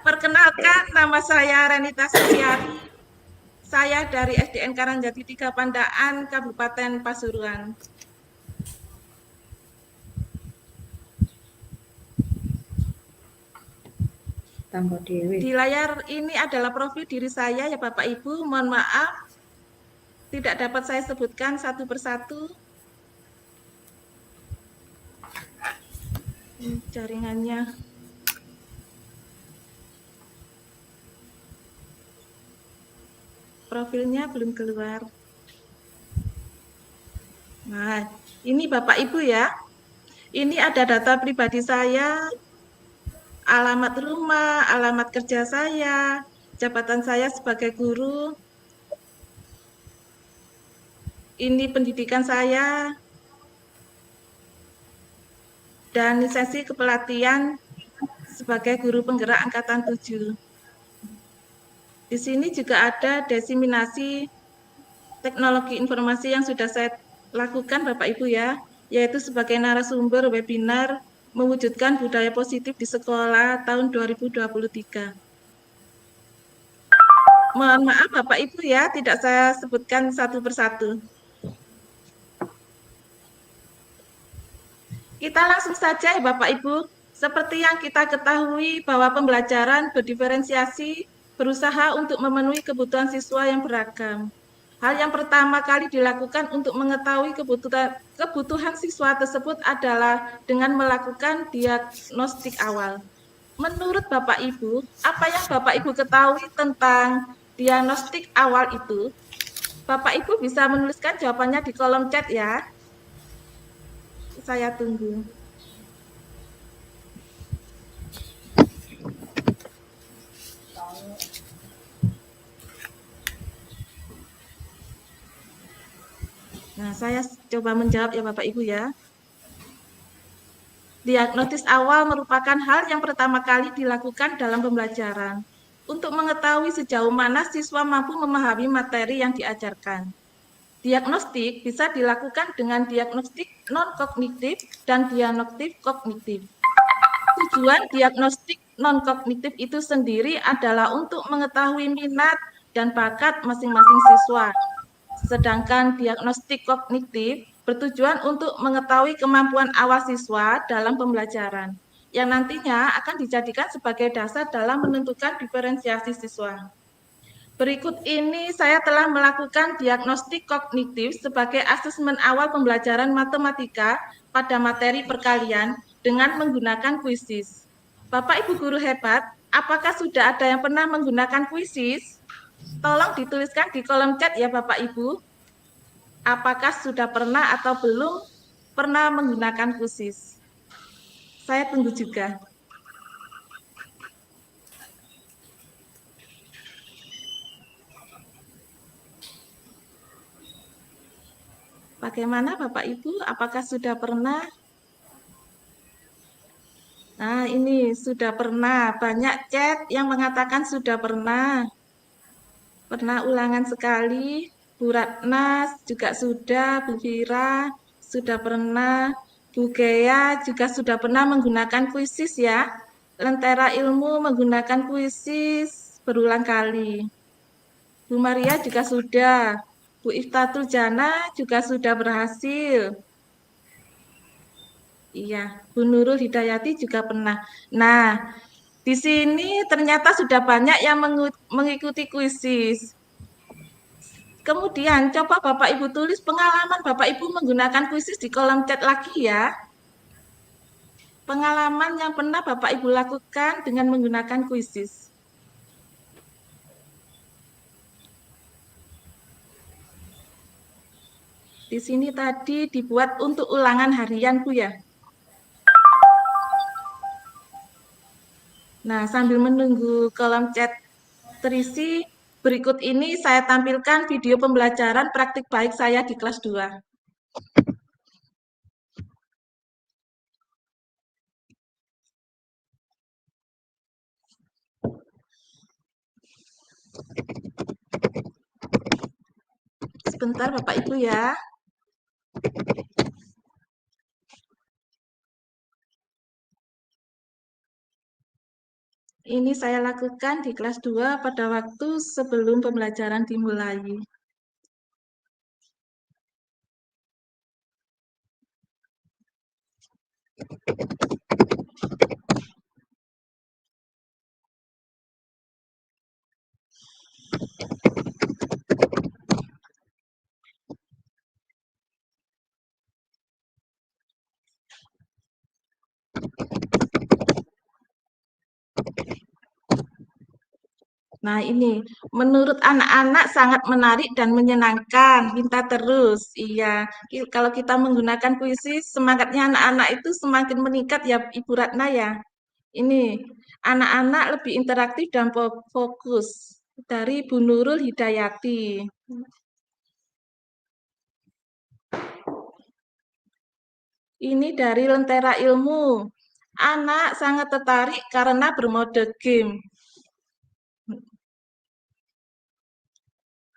Perkenalkan, nama saya Renita Susiari. Saya dari SDN Karangjati 3 Pandaan, Kabupaten Pasuruan. Di layar ini adalah profil diri saya ya Bapak Ibu. Mohon maaf tidak dapat saya sebutkan satu persatu. Jaringannya. Profilnya belum keluar. Nah, ini Bapak Ibu ya. Ini ada data pribadi saya, alamat rumah, alamat kerja saya, jabatan saya sebagai guru. Ini pendidikan saya, dan lisensi kepelatihan sebagai guru penggerak Angkatan 7. Di sini juga ada diseminasi teknologi informasi yang sudah saya lakukan Bapak Ibu ya, yaitu sebagai narasumber webinar mewujudkan budaya positif di sekolah tahun 2023. Mohon maaf Bapak Ibu ya, tidak saya sebutkan satu persatu. Kita langsung saja ya Bapak Ibu. Seperti yang kita ketahui bahwa pembelajaran berdiferensiasi berusaha untuk memenuhi kebutuhan siswa yang beragam. Hal yang pertama kali dilakukan untuk mengetahui kebutuhan siswa tersebut adalah dengan melakukan diagnostik awal. Menurut Bapak Ibu, apa yang Bapak Ibu ketahui tentang diagnostik awal itu? Bapak Ibu bisa menuliskan jawabannya di kolom chat ya. Saya tunggu. Nah, saya coba menjawab ya Bapak Ibu ya. Diagnosis awal merupakan hal yang pertama kali dilakukan dalam pembelajaran untuk mengetahui sejauh mana siswa mampu memahami materi yang diajarkan. Diagnostik bisa dilakukan dengan diagnostik non-kognitif dan diagnostik kognitif. Tujuan diagnostik non-kognitif itu sendiri adalah untuk mengetahui minat dan bakat masing-masing siswa. Sedangkan diagnostik kognitif bertujuan untuk mengetahui kemampuan awal siswa dalam pembelajaran, yang nantinya akan dijadikan sebagai dasar dalam menentukan diferensiasi siswa. Berikut ini saya telah melakukan diagnostik kognitif sebagai asesmen awal pembelajaran matematika pada materi perkalian dengan menggunakan kuisis. Bapak Ibu guru hebat, apakah sudah ada yang pernah menggunakan kuisis? Tolong dituliskan di kolom chat ya Bapak Ibu. Apakah sudah pernah atau belum pernah menggunakan kuisis? Saya tunggu juga. Bagaimana Bapak Ibu? Apakah sudah pernah? Nah, ini sudah pernah. Banyak chat yang mengatakan sudah pernah. Pernah ulangan sekali. Bu Ratna juga sudah, Bu Fira sudah pernah, Bu Gea juga sudah pernah menggunakan kuisis ya. Lentera Ilmu menggunakan puisi berulang kali. Bu Maria juga sudah. Bu Iftatul Jana juga sudah berhasil. Iya, Bu Nurul Hidayati juga pernah. Nah, di sini ternyata sudah banyak yang mengikuti kuisis. Kemudian coba Bapak Ibu tulis pengalaman Bapak Ibu menggunakan kuisis di kolom chat lagi ya. Pengalaman yang pernah Bapak Ibu lakukan dengan menggunakan kuisis. Di sini tadi dibuat untuk ulangan harian Bu ya. Nah, sambil menunggu kolom chat terisi, berikut ini saya tampilkan video pembelajaran praktik baik saya di kelas 2. Sebentar Bapak Ibu ya. Ini saya lakukan di kelas 2 pada waktu sebelum pembelajaran dimulai. Nah, ini menurut anak-anak sangat menarik dan menyenangkan. Minta terus. Iya, kalau kita menggunakan puisi, semangatnya anak-anak itu semakin meningkat ya, Ibu Ratna ya. Ini anak-anak lebih interaktif dan fokus dari Bu Nurul Hidayati. Ini dari Lentera Ilmu. Anak sangat tertarik karena bermode game.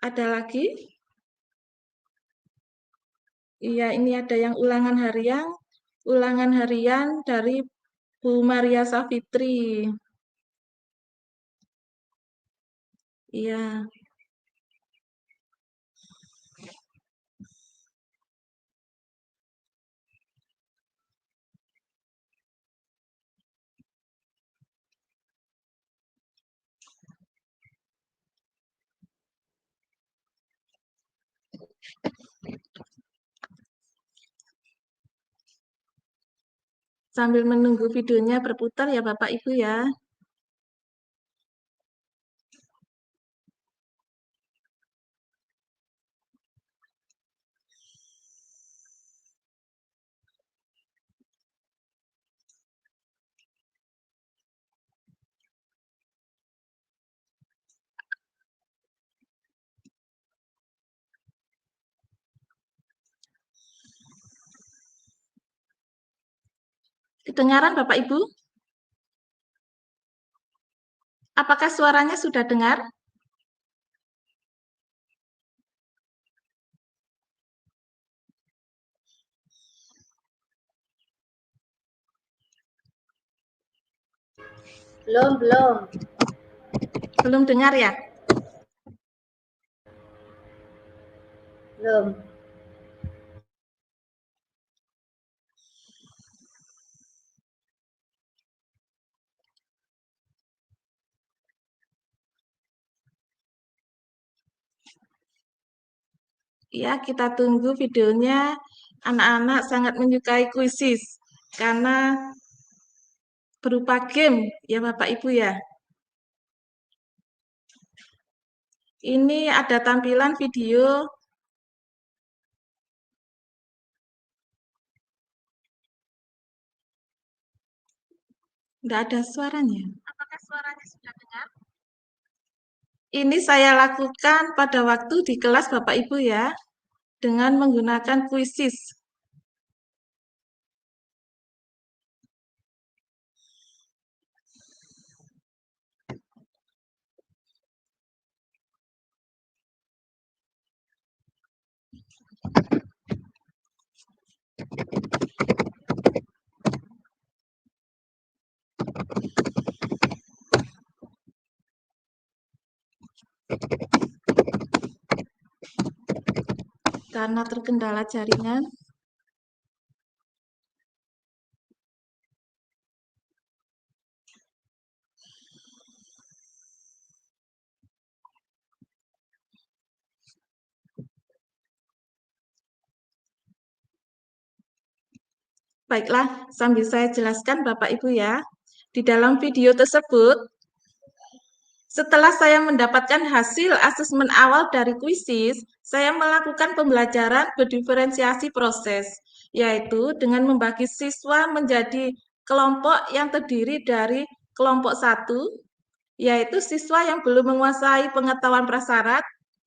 Ada lagi? Iya, ini ada yang ulangan harian dari Bu Maria Safitri. Iya. Sambil menunggu videonya berputar ya Bapak Ibu ya. Kedengaran Bapak Ibu? Apakah suaranya sudah dengar? Belum. Belum dengar ya? Belum. Ya, kita tunggu videonya. Anak-anak sangat menyukai kuisis karena berupa game ya Bapak Ibu ya. Ini ada tampilan video. Enggak ada suaranya. Apakah suaranya sudah dengar? Ini saya lakukan pada waktu di kelas Bapak Ibu ya, dengan menggunakan kuisis. Karena terkendala jaringan. Baiklah, sambil saya jelaskan Bapak Ibu ya. Di dalam video tersebut, setelah saya mendapatkan hasil asesmen awal dari kuisis, saya melakukan pembelajaran berdiferensiasi proses, yaitu dengan membagi siswa menjadi kelompok yang terdiri dari kelompok 1, yaitu siswa yang belum menguasai pengetahuan prasyarat,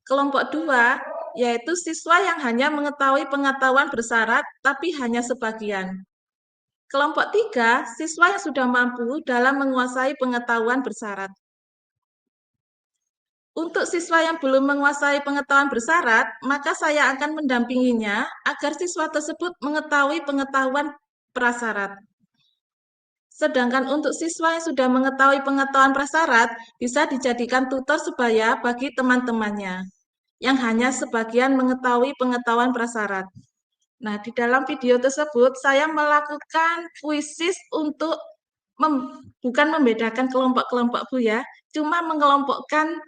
kelompok 2, yaitu siswa yang hanya mengetahui pengetahuan bersyarat tapi hanya sebagian. Kelompok 3, siswa yang sudah mampu dalam menguasai pengetahuan bersyarat. Untuk siswa yang belum menguasai pengetahuan bersyarat, maka saya akan mendampinginya agar siswa tersebut mengetahui pengetahuan prasyarat. Sedangkan untuk siswa yang sudah mengetahui pengetahuan prasyarat, bisa dijadikan tutor sebaya bagi teman-temannya, yang hanya sebagian mengetahui pengetahuan prasyarat. Nah, di dalam video tersebut, saya melakukan kuisis untuk bukan membedakan kelompok-kelompok Bu ya, cuma mengelompokkan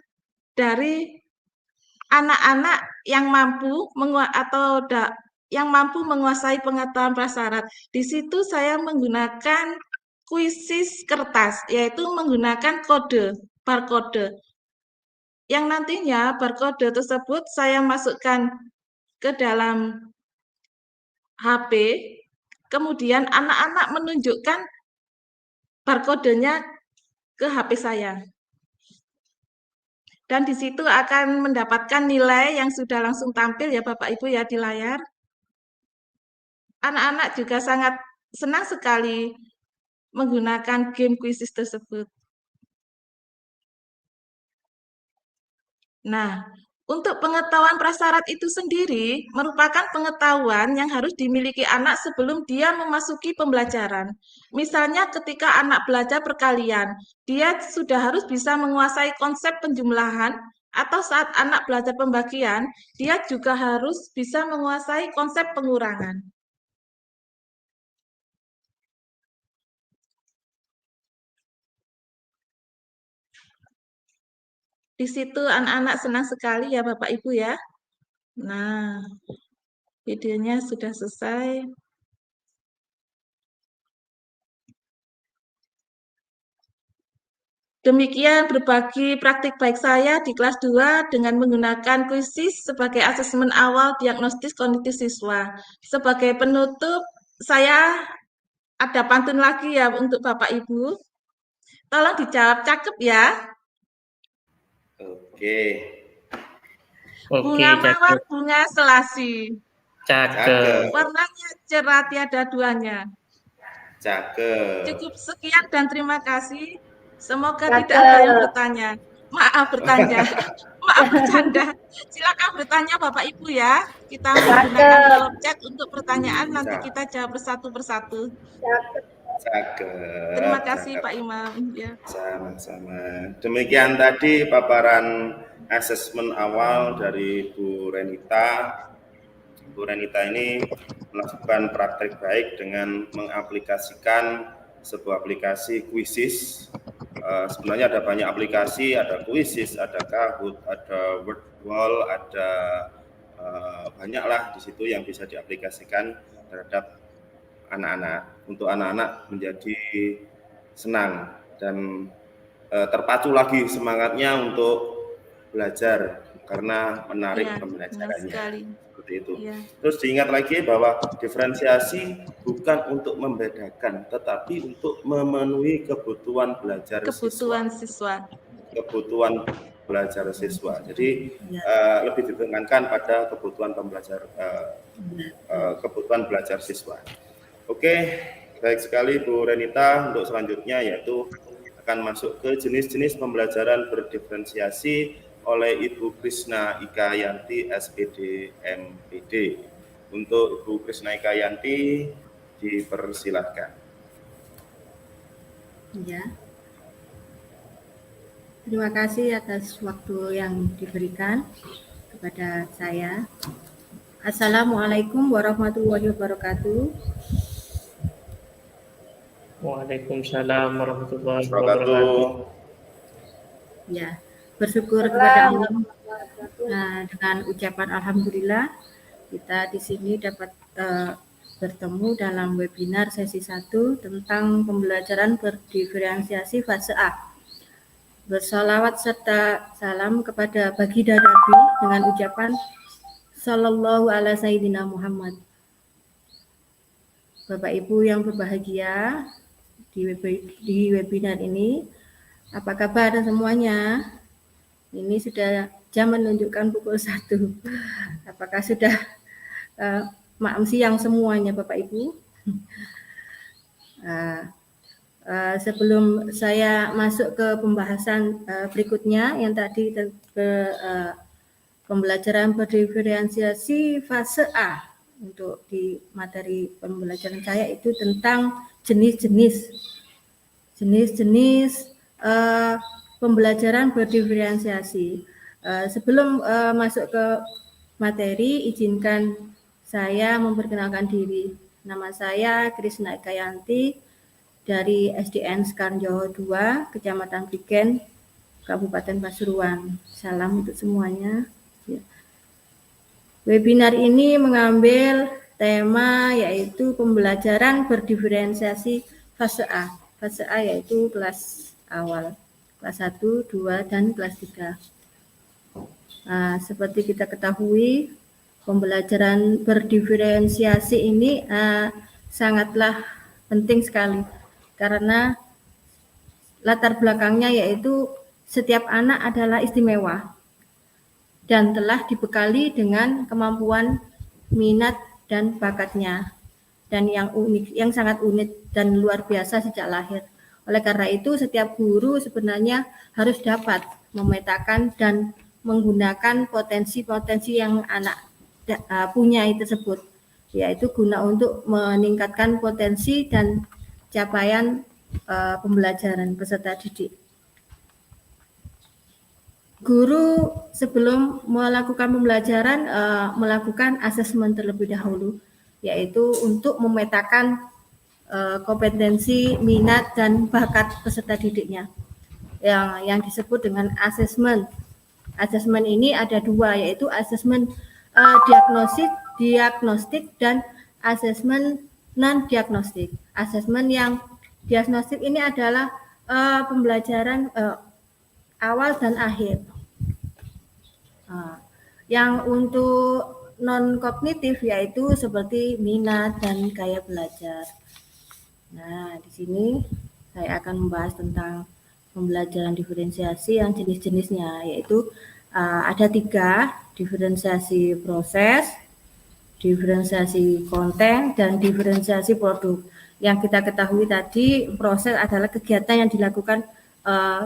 dari anak-anak yang mampu yang mampu menguasai pengetahuan prasyarat. Di situ saya menggunakan kuisis kertas, yaitu menggunakan kode, barcode. Yang nantinya barcode tersebut saya masukkan ke dalam HP, kemudian anak-anak menunjukkan barcode-nya ke HP saya. Dan di situ akan mendapatkan nilai yang sudah langsung tampil ya Bapak Ibu ya di layar. Anak-anak juga sangat senang sekali menggunakan game kuisis tersebut. Nah, untuk pengetahuan prasyarat itu sendiri merupakan pengetahuan yang harus dimiliki anak sebelum dia memasuki pembelajaran. Misalnya ketika anak belajar perkalian, dia sudah harus bisa menguasai konsep penjumlahan, atau saat anak belajar pembagian, dia juga harus bisa menguasai konsep pengurangan. Di situ anak-anak senang sekali ya Bapak Ibu ya. Nah, videonya sudah selesai. Demikian berbagi praktik baik saya di kelas 2 dengan menggunakan kuisis sebagai asesmen awal diagnostis kognitif siswa. Sebagai penutup, saya ada pantun lagi ya untuk Bapak Ibu. Tolong dijawab cakep ya. Oke. Bunga mawar, bunga selasi. Cakep. Warnanya cerah tiada duanya. Cakep. Cukup sekian dan terima kasih. Semoga tidak ada yang bertanya. Maaf bertanya. Maaf bercanda. Silakan bertanya Bapak Ibu ya. Kita menggunakan kolom chat untuk pertanyaan, nanti kita jawab persatu. Cakep. Terima kasih Pak Imam. Ya. Sama-sama. Demikian tadi paparan asesmen awal dari Bu Renita. Bu Renita ini melakukan praktek baik dengan mengaplikasikan sebuah aplikasi kuisis. Sebenarnya ada banyak aplikasi, ada kuisis, ada Kahoot, ada Wordwall, ada banyaklah di situ yang bisa diaplikasikan terhadap anak-anak, untuk anak-anak menjadi senang dan terpacu lagi semangatnya untuk belajar karena menarik pembelajarannya. Seperti itu. Ya. Terus diingat lagi bahwa diferensiasi bukan untuk membedakan, tetapi untuk memenuhi kebutuhan belajar siswa. Kebutuhan belajar siswa. Jadi lebih ditekankan pada kebutuhan kebutuhan belajar siswa. Oke, baik sekali Bu Renita. Untuk selanjutnya yaitu akan masuk ke jenis-jenis pembelajaran berdiferensiasi oleh Ibu Krisna Ikayanti, SPD MPD. Untuk Ibu Krisna Ikayanti, dipersilakan. Ya. Terima kasih atas waktu yang diberikan kepada saya. Assalamualaikum warahmatullahi wabarakatuh. Waalaikumsalam warahmatullahi Wabarakatuh. wabarakatuh. Ya, bersyukur kepada Allah dengan ucapan alhamdulillah kita di sini dapat bertemu dalam webinar sesi 1 tentang pembelajaran berdiferensiasi fase A. Bersalawat serta salam kepada baginda Nabi dengan ucapan Sallallahu ala Sayyidina Muhammad. Bapak Ibu yang berbahagia di webinar ini, apa kabar semuanya? Ini sudah jam menunjukkan pukul 1. Apakah sudah malam siang semuanya Bapak Ibu? Sebelum saya masuk ke pembahasan berikutnya yang tadi ke pembelajaran berdiferensiasi fase A, untuk di materi pembelajaran saya itu tentang jenis-jenis pembelajaran berdiferensiasi. Sebelum masuk ke materi, izinkan saya memperkenalkan diri. Nama saya Krisna Ikayanti dari SDN Sekarjo 2, Kecamatan Prigen, Kabupaten Pasuruan. Salam untuk semuanya. Webinar ini mengambil tema yaitu pembelajaran berdiferensiasi fase A. Fase A yaitu kelas awal, kelas 1, 2, dan kelas 3. Seperti kita ketahui, pembelajaran berdiferensiasi ini sangatlah penting sekali karena latar belakangnya yaitu setiap anak adalah istimewa dan telah dibekali dengan kemampuan, minat, dan bakatnya, dan yang sangat unik dan luar biasa sejak lahir. Oleh karena itu, setiap guru sebenarnya harus dapat memetakan dan menggunakan potensi-potensi yang anak punya tersebut, yaitu guna untuk meningkatkan potensi dan capaian pembelajaran peserta didik. Guru sebelum melakukan pembelajaran melakukan asesmen terlebih dahulu, yaitu untuk memetakan kompetensi, minat, dan bakat peserta didiknya yang disebut dengan asesmen. Asesmen ini ada 2, yaitu asesmen diagnostik dan asesmen non-diagnostik. Asesmen yang diagnostik ini adalah pembelajaran awal dan akhir. Yang untuk non-kognitif yaitu seperti minat dan gaya belajar. Nah, di sini saya akan membahas tentang pembelajaran diferensiasi yang jenis-jenisnya, yaitu ada 3, diferensiasi proses, diferensiasi konten, dan diferensiasi produk. Yang kita ketahui tadi, proses adalah kegiatan yang dilakukan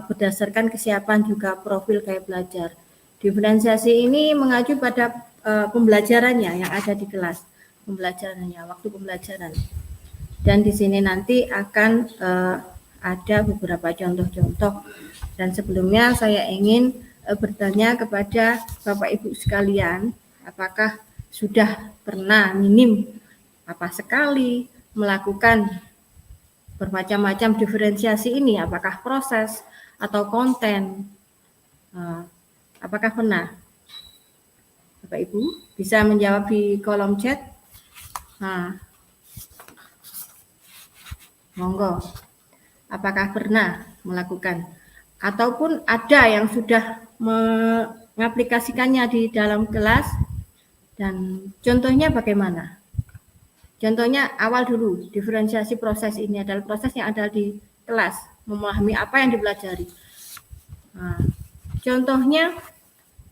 berdasarkan kesiapan juga profil gaya belajar. Diferensiasi ini mengacu pada pembelajarannya yang ada di kelas, waktu pembelajaran. Dan di sini nanti akan ada beberapa contoh-contoh. Dan sebelumnya saya ingin bertanya kepada Bapak Ibu sekalian, apakah sudah pernah minim sekali melakukan bermacam-macam diferensiasi ini, apakah proses atau konten? Apakah pernah? Bapak Ibu bisa menjawab di kolom chat. Monggo. Apakah pernah melakukan ataupun ada yang sudah mengaplikasikannya di dalam kelas, dan contohnya bagaimana? Contohnya awal dulu, diferensiasi proses ini adalah proses yang ada di kelas, memahami apa yang dipelajari. Contohnya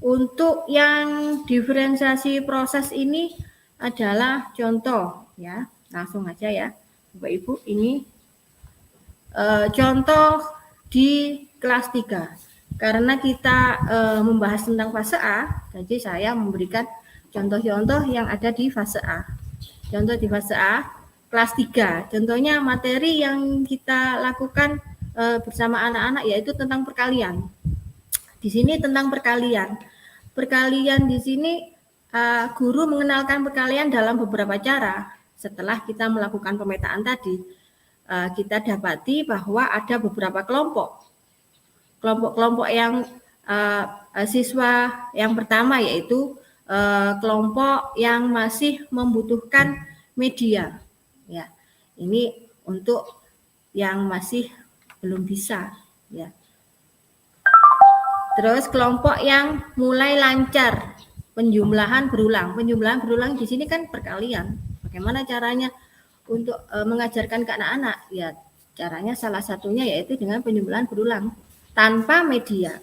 untuk yang diferensiasi proses ini adalah contoh ya, langsung aja ya Bapak Ibu, ini contoh di kelas 3. Karena kita membahas tentang fase A, jadi saya memberikan contoh-contoh yang ada di fase A. Contoh di fase A, kelas 3. Contohnya materi yang kita lakukan bersama anak-anak yaitu tentang perkalian. Di sini tentang perkalian. Perkalian di sini guru mengenalkan perkalian dalam beberapa cara. Setelah kita melakukan pemetaan tadi, kita dapati bahwa ada beberapa kelompok. Kelompok-kelompok yang siswa yang pertama yaitu kelompok yang masih membutuhkan media. Ya, ini untuk yang masih belum bisa. Ya. Terus kelompok yang mulai lancar, penjumlahan berulang. Penjumlahan berulang di sini kan perkalian. Bagaimana caranya untuk mengajarkan ke anak-anak? Ya, caranya salah satunya yaitu dengan penjumlahan berulang tanpa media.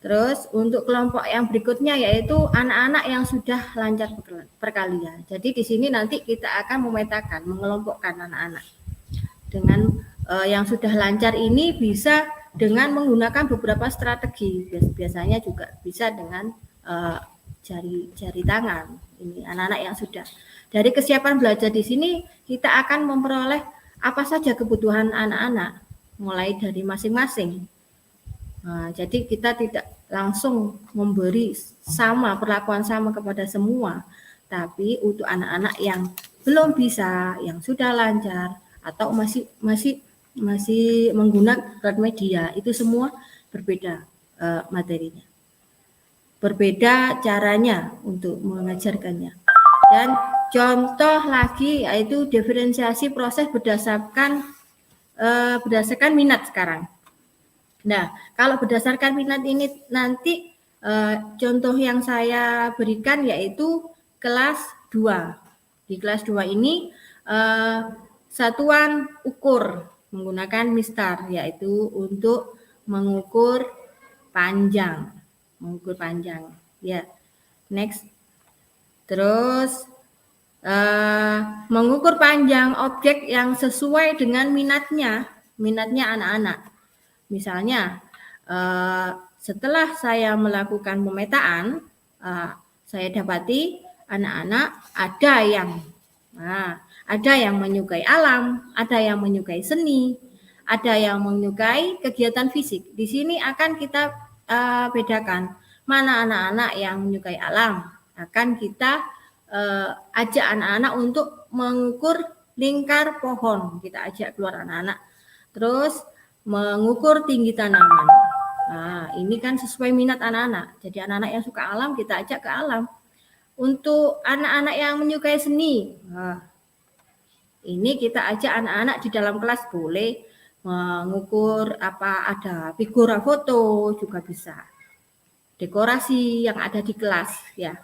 Terus untuk kelompok yang berikutnya yaitu anak-anak yang sudah lancar perkalian. Jadi di sini nanti kita akan memetakan, mengelompokkan anak-anak. Dengan yang sudah lancar ini bisa dengan menggunakan beberapa strategi. Biasanya juga bisa dengan jari tangan. Ini anak-anak yang sudah. Dari kesiapan belajar di sini kita akan memperoleh apa saja kebutuhan anak-anak mulai dari masing-masing. Nah, jadi kita tidak langsung memberi perlakuan sama kepada semua, tapi untuk anak-anak yang belum bisa, yang sudah lancar atau masih menggunakan media, itu semua berbeda materinya, berbeda caranya untuk mengajarkannya. Dan contoh lagi yaitu diferensiasi proses berdasarkan minat sekarang. Nah, kalau berdasarkan minat ini nanti contoh yang saya berikan yaitu kelas 2. Di kelas 2 ini satuan ukur menggunakan mistar yaitu untuk mengukur panjang. Ya. Next. Terus mengukur panjang objek yang sesuai dengan minatnya anak-anak. Misalnya, setelah saya melakukan pemetaan, saya dapati anak-anak ada yang menyukai alam, ada yang menyukai seni, ada yang menyukai kegiatan fisik. Di sini akan kita bedakan mana anak-anak yang menyukai alam. Akan kita ajak anak-anak untuk mengukur lingkar pohon. Kita ajak keluar anak-anak. Terus mengukur tinggi tanaman. Nah, ini kan sesuai minat anak-anak. Jadi anak-anak yang suka alam kita ajak ke alam. Untuk anak-anak yang menyukai seni, ini kita ajak anak-anak di dalam kelas boleh mengukur ada figura foto juga bisa. Dekorasi yang ada di kelas ya.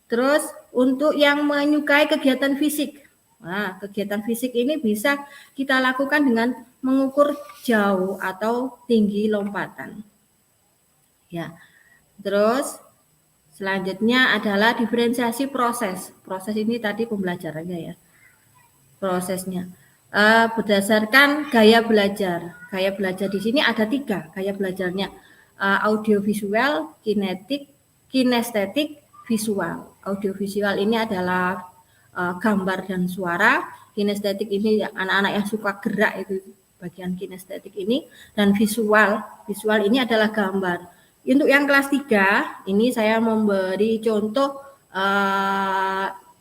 Terus untuk yang menyukai kegiatan fisik. Nah, kegiatan fisik ini bisa kita lakukan dengan mengukur jauh atau tinggi lompatan. Ya. Terus selanjutnya adalah diferensiasi proses. Proses ini tadi pembelajarannya ya. Prosesnya berdasarkan gaya belajar. Gaya belajar di sini ada 3 gaya belajarnya. Audiovisual, kinestetik, visual. Audiovisual ini adalah gambar dan suara. Kinestetik ini anak-anak yang suka gerak itu bagian kinestetik ini, dan visual ini adalah gambar. Untuk yang kelas 3 ini saya memberi contoh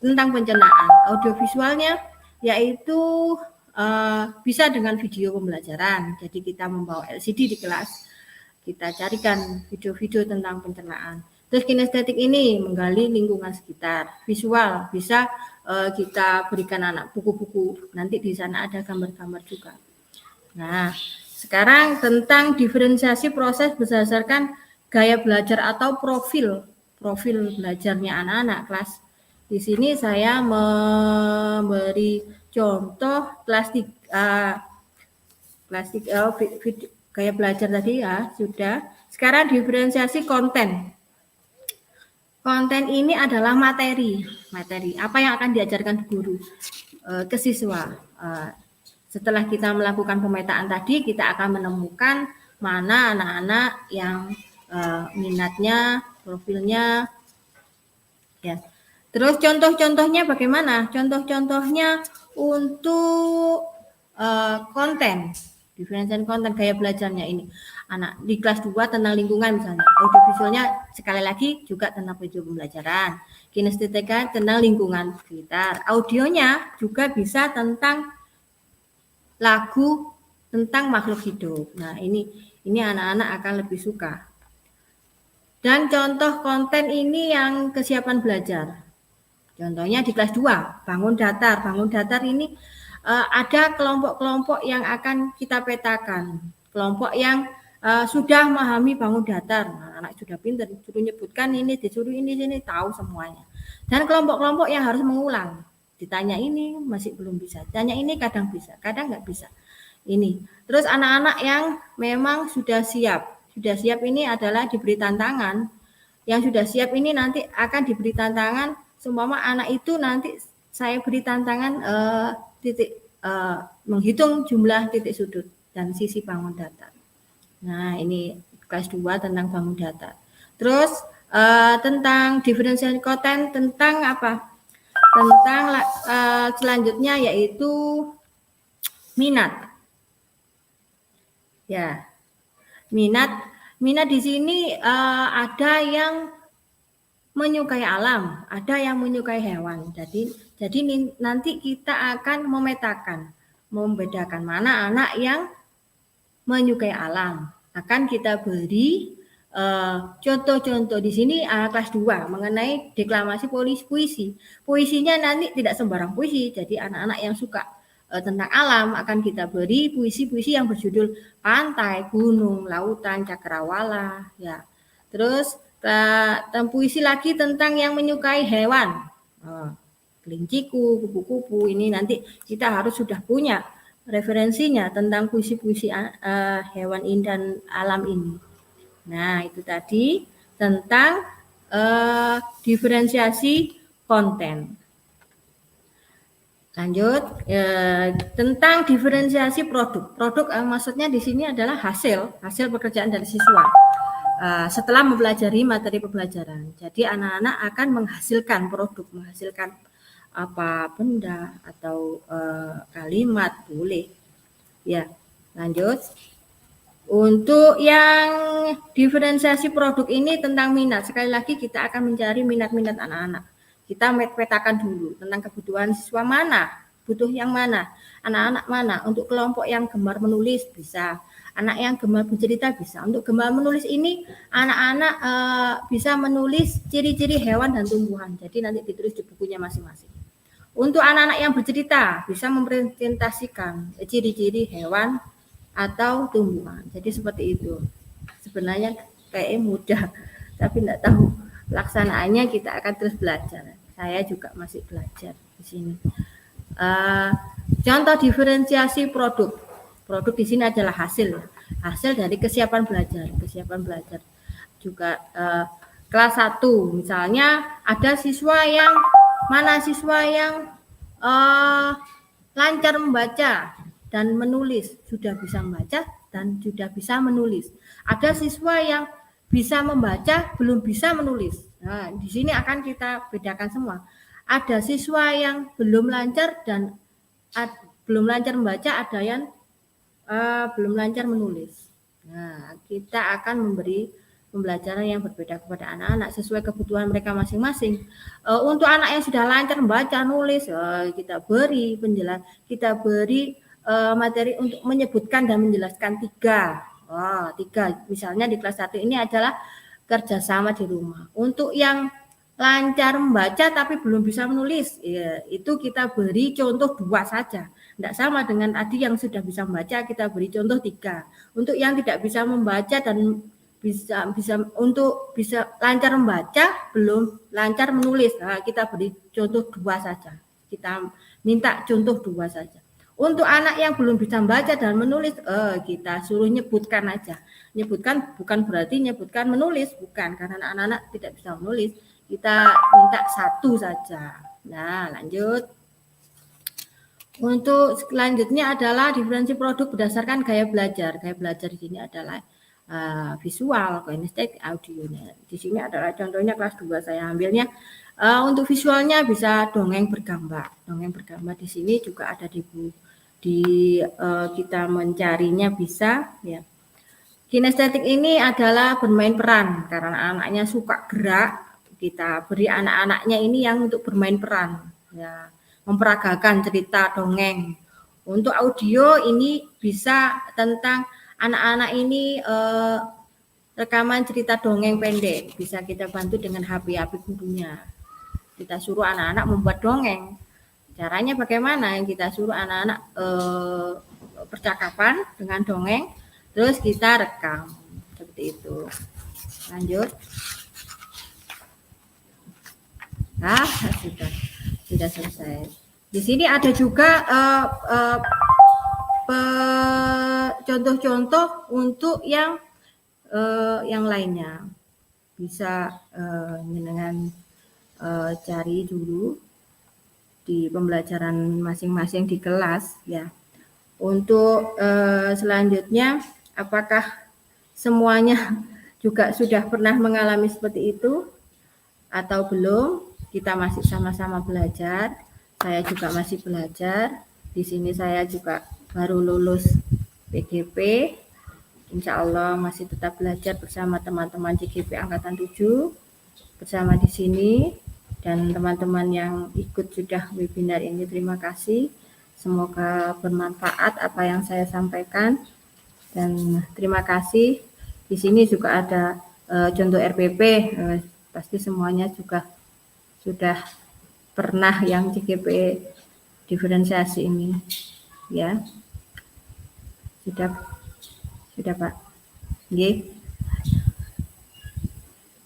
tentang pencernaan. Audiovisualnya yaitu bisa dengan video pembelajaran. Jadi kita membawa LCD di kelas, kita carikan video-video tentang pencernaan. Terus kinestetik ini menggali lingkungan sekitar. Visual bisa kita berikan anak buku-buku. Nanti di sana ada gambar-gambar juga. Nah, sekarang tentang diferensiasi proses berdasarkan gaya belajar atau profil belajarnya anak-anak kelas. Di sini saya memberi contoh kelas 3 gaya belajar tadi ya sudah. Sekarang diferensiasi konten. Konten ini adalah materi apa yang akan diajarkan guru ke siswa. Setelah kita melakukan pemetaan tadi, kita akan menemukan mana anak-anak yang minatnya, profilnya, ya. Terus contoh-contohnya bagaimana? Contoh-contohnya untuk konten. Differentiation content gaya belajarnya ini. Anak di kelas 2 tentang lingkungan misalnya. Audiovisualnya sekali lagi juga tentang video pembelajaran. Kinestetika tentang lingkungan sekitar. Audionya juga bisa tentang lagu tentang makhluk hidup. Nah, ini anak-anak akan lebih suka. Dan contoh konten ini yang kesiapan belajar. Contohnya di kelas 2, bangun datar. Bangun datar ini ada kelompok-kelompok yang akan kita petakan. Kelompok yang sudah memahami bangun datar. Nah, anak sudah pintar, disuruh nyebutkan ini, disuruh ini, sini, tahu semuanya. Dan kelompok-kelompok yang harus mengulang. Ditanya ini masih belum bisa. Tanya ini kadang bisa, kadang nggak bisa. Ini. Terus anak-anak yang memang sudah siap. Sudah siap ini adalah diberi tantangan. Yang sudah siap ini nanti akan diberi tantangan. Seumpama anak itu nanti saya beri tantangan menghitung jumlah titik sudut dan sisi bangun datar. Nah, ini kelas 2 tentang bangun datar. Terus tentang differential content tentang apa? Tentang selanjutnya yaitu minat. Ya. Minat di sini ada yang menyukai alam, ada yang menyukai hewan. Jadi nanti kita akan membedakan mana anak yang menyukai alam. Akan kita beri contoh-contoh di sini kelas 2 mengenai deklamasi puisi. Puisinya nanti tidak sembarang puisi. Jadi anak-anak yang suka tentang alam akan kita beri puisi-puisi yang berjudul pantai, gunung, lautan, cakrawala, ya. Terus puisi lagi tentang yang menyukai hewan, kelinciku, kupu-kupu. Ini nanti kita harus sudah punya referensinya tentang puisi-puisi hewan ini dan alam ini. Nah, itu tadi tentang diferensiasi konten. Lanjut, tentang diferensiasi produk. Produk maksudnya di sini adalah hasil pekerjaan dari siswa. Setelah mempelajari materi pembelajaran. Jadi anak-anak akan menghasilkan produk, menghasilkan apa benda atau kalimat boleh. Ya, lanjut. Untuk yang diferensiasi produk ini tentang minat. Sekali lagi kita akan mencari minat-minat anak-anak. Kita petakan dulu tentang kebutuhan siswa mana, butuh yang mana, anak-anak mana. Untuk kelompok yang gemar menulis bisa. Anak yang gemar bercerita bisa. Untuk gemar menulis ini anak-anak bisa menulis ciri-ciri hewan dan tumbuhan. Jadi nanti ditulis di bukunya masing-masing. Untuk anak-anak yang bercerita bisa mempresentasikan ciri-ciri hewan atau tumbuhan. Jadi seperti itu. Sebenarnya kayak mudah, tapi tidak tahu pelaksanaannya kita akan terus belajar. Saya juga masih belajar di sini. Contoh diferensiasi produk. Produk di sini adalah hasil dari kesiapan belajar. Juga kelas 1 misalnya ada siswa yang lancar membaca dan menulis, sudah bisa membaca dan sudah bisa menulis. Ada siswa yang bisa membaca belum bisa menulis. Nah, di sini akan kita bedakan semua. Ada siswa yang belum lancar dan belum lancar membaca, ada yang belum lancar menulis. Nah, kita akan memberi pembelajaran yang berbeda kepada anak-anak sesuai kebutuhan mereka masing-masing. Untuk anak yang sudah lancar membaca, nulis, kita beri penjelasan, kita beri materi untuk menyebutkan dan menjelaskan 3. 3. Misalnya di kelas 1 ini adalah kerjasama di rumah. Untuk yang lancar membaca tapi belum bisa menulis, ya, itu kita beri contoh 2 saja. Tidak sama dengan tadi yang sudah bisa membaca, kita beri contoh 3. Untuk yang tidak bisa membaca dan bisa lancar membaca, belum lancar menulis, nah, kita beri contoh 2 saja. Kita minta contoh 2 saja. Untuk anak yang belum bisa membaca dan menulis, kita suruh nyebutkan aja. Nyebutkan bukan berarti nyebutkan menulis, bukan, karena anak-anak tidak bisa menulis. Kita minta 1 saja. Nah, lanjut. Untuk selanjutnya adalah diferensi produk berdasarkan gaya belajar. Gaya belajar di sini adalah visual, kinestetik, audionya. Di sini adalah contohnya kelas 2 saya ambilnya. Untuk visualnya bisa dongeng bergambar. Dongeng bergambar di sini juga ada di kita mencarinya bisa ya. Kinestetik ini adalah bermain peran karena anaknya suka gerak, kita beri anak-anaknya ini yang untuk bermain peran ya, memperagakan cerita dongeng. Untuk audio ini bisa tentang anak-anak ini rekaman cerita dongeng pendek, bisa kita bantu dengan HP gurunya. Kita suruh anak-anak membuat dongeng. Caranya bagaimana? Yang kita suruh anak-anak percakapan dengan dongeng, terus kita rekam seperti itu. Lanjut. Nah, sudah selesai. Di sini ada juga contoh-contoh untuk yang lainnya. Bisa dengan cari dulu di pembelajaran masing-masing di kelas ya. Untuk selanjutnya, apakah semuanya juga sudah pernah mengalami seperti itu atau belum? Kita masih sama-sama belajar. Saya juga masih belajar. Di sini saya juga baru lulus PGP. Insya Allah masih tetap belajar bersama teman-teman CGP Angkatan 7 bersama di sini, dan teman-teman yang ikut sudah webinar ini terima kasih. Semoga bermanfaat apa yang saya sampaikan, dan terima kasih. Di sini juga ada contoh RPP, pasti semuanya juga sudah pernah yang CGP diferensiasi ini ya. Sudah Pak. Nggih.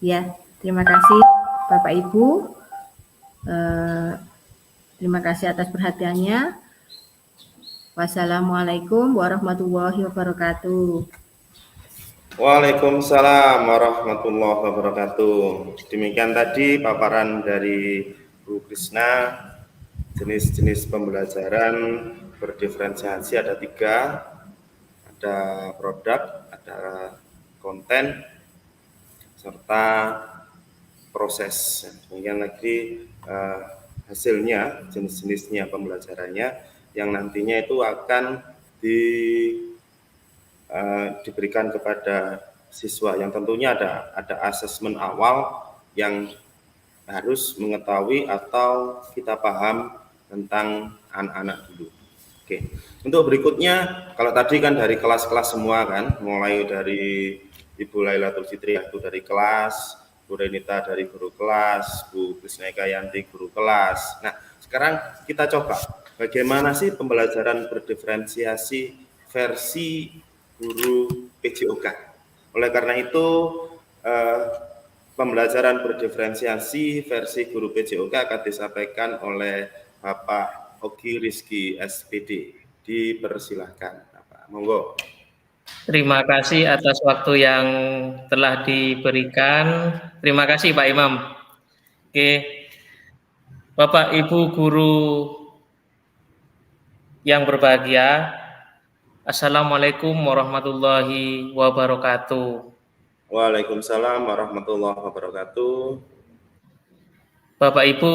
Ya, terima kasih Bapak Ibu. Terima kasih atas perhatiannya. Wassalamualaikum warahmatullahi wabarakatuh. Waalaikumsalam warahmatullahi wabarakatuh. Demikian tadi paparan dari Bu Krisna. Jenis-jenis pembelajaran berdiferensiasi ada 3. Ada produk, ada konten, serta proses. Kemudian lagi hasilnya, jenis-jenisnya pembelajarannya yang nantinya itu akan diberikan kepada siswa, yang tentunya ada asesmen awal yang harus mengetahui atau kita paham tentang anak-anak dulu. Oke, untuk berikutnya, kalau tadi kan dari kelas-kelas semua kan, mulai dari Ibu Lailatul Fitriah itu dari kelas, Bu Renita dari guru kelas, Bu Krisna Ikayanti guru kelas. Nah, sekarang kita coba bagaimana sih pembelajaran berdiferensiasi versi guru PJOK. Oleh karena itu, pembelajaran berdiferensiasi versi guru PJOK akan disampaikan oleh Bapak Ogi Rizky SPD. Dipersilahkan, Bapak. Monggo. Terima kasih atas waktu yang telah diberikan. Terima kasih Pak Imam. Oke, Bapak Ibu guru yang berbahagia, Assalamualaikum warahmatullahi wabarakatuh. Waalaikumsalam warahmatullahi wabarakatuh. Bapak Ibu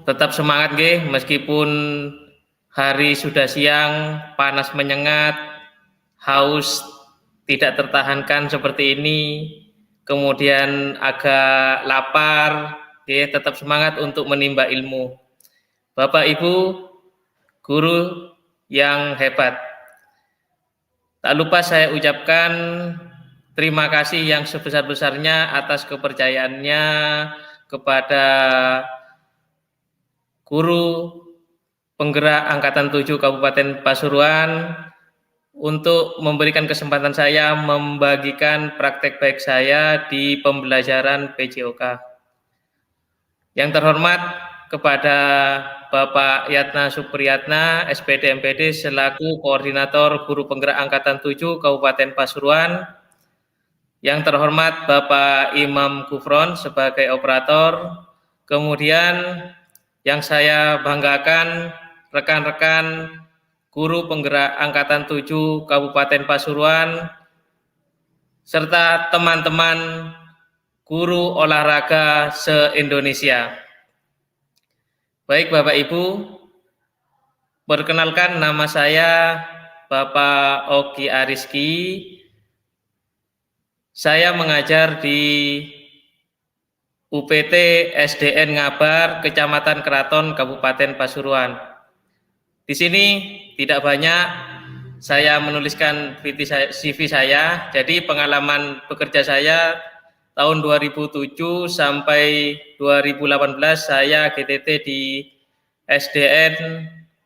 tetap semangat nggih, meskipun hari sudah siang, panas menyengat, haus tidak tertahankan seperti ini, kemudian agak lapar, tetap semangat untuk menimba ilmu. Bapak Ibu guru yang hebat, tak lupa saya ucapkan terima kasih yang sebesar-besarnya atas kepercayaannya kepada guru penggerak Angkatan 7 Kabupaten Pasuruan untuk memberikan kesempatan saya membagikan praktek baik saya di pembelajaran PJOK. Yang terhormat kepada Bapak Yatna Supriyatna, SPD MPD selaku Koordinator Guru Penggerak Angkatan 7 Kabupaten Pasuruan. Yang terhormat Bapak Imam Gufron sebagai operator. Kemudian yang saya banggakan rekan-rekan Guru Penggerak Angkatan 7 Kabupaten Pasuruan serta teman-teman guru olahraga se-Indonesia. Baik Bapak Ibu, Perkenalkan, nama saya Bapak Oki Ariski. Saya mengajar di UPT SDN Ngabar, Kecamatan Keraton, Kabupaten Pasuruan. Di sini tidak banyak saya menuliskan CV saya, jadi pengalaman bekerja saya tahun 2007 sampai 2018 saya GTT di SDN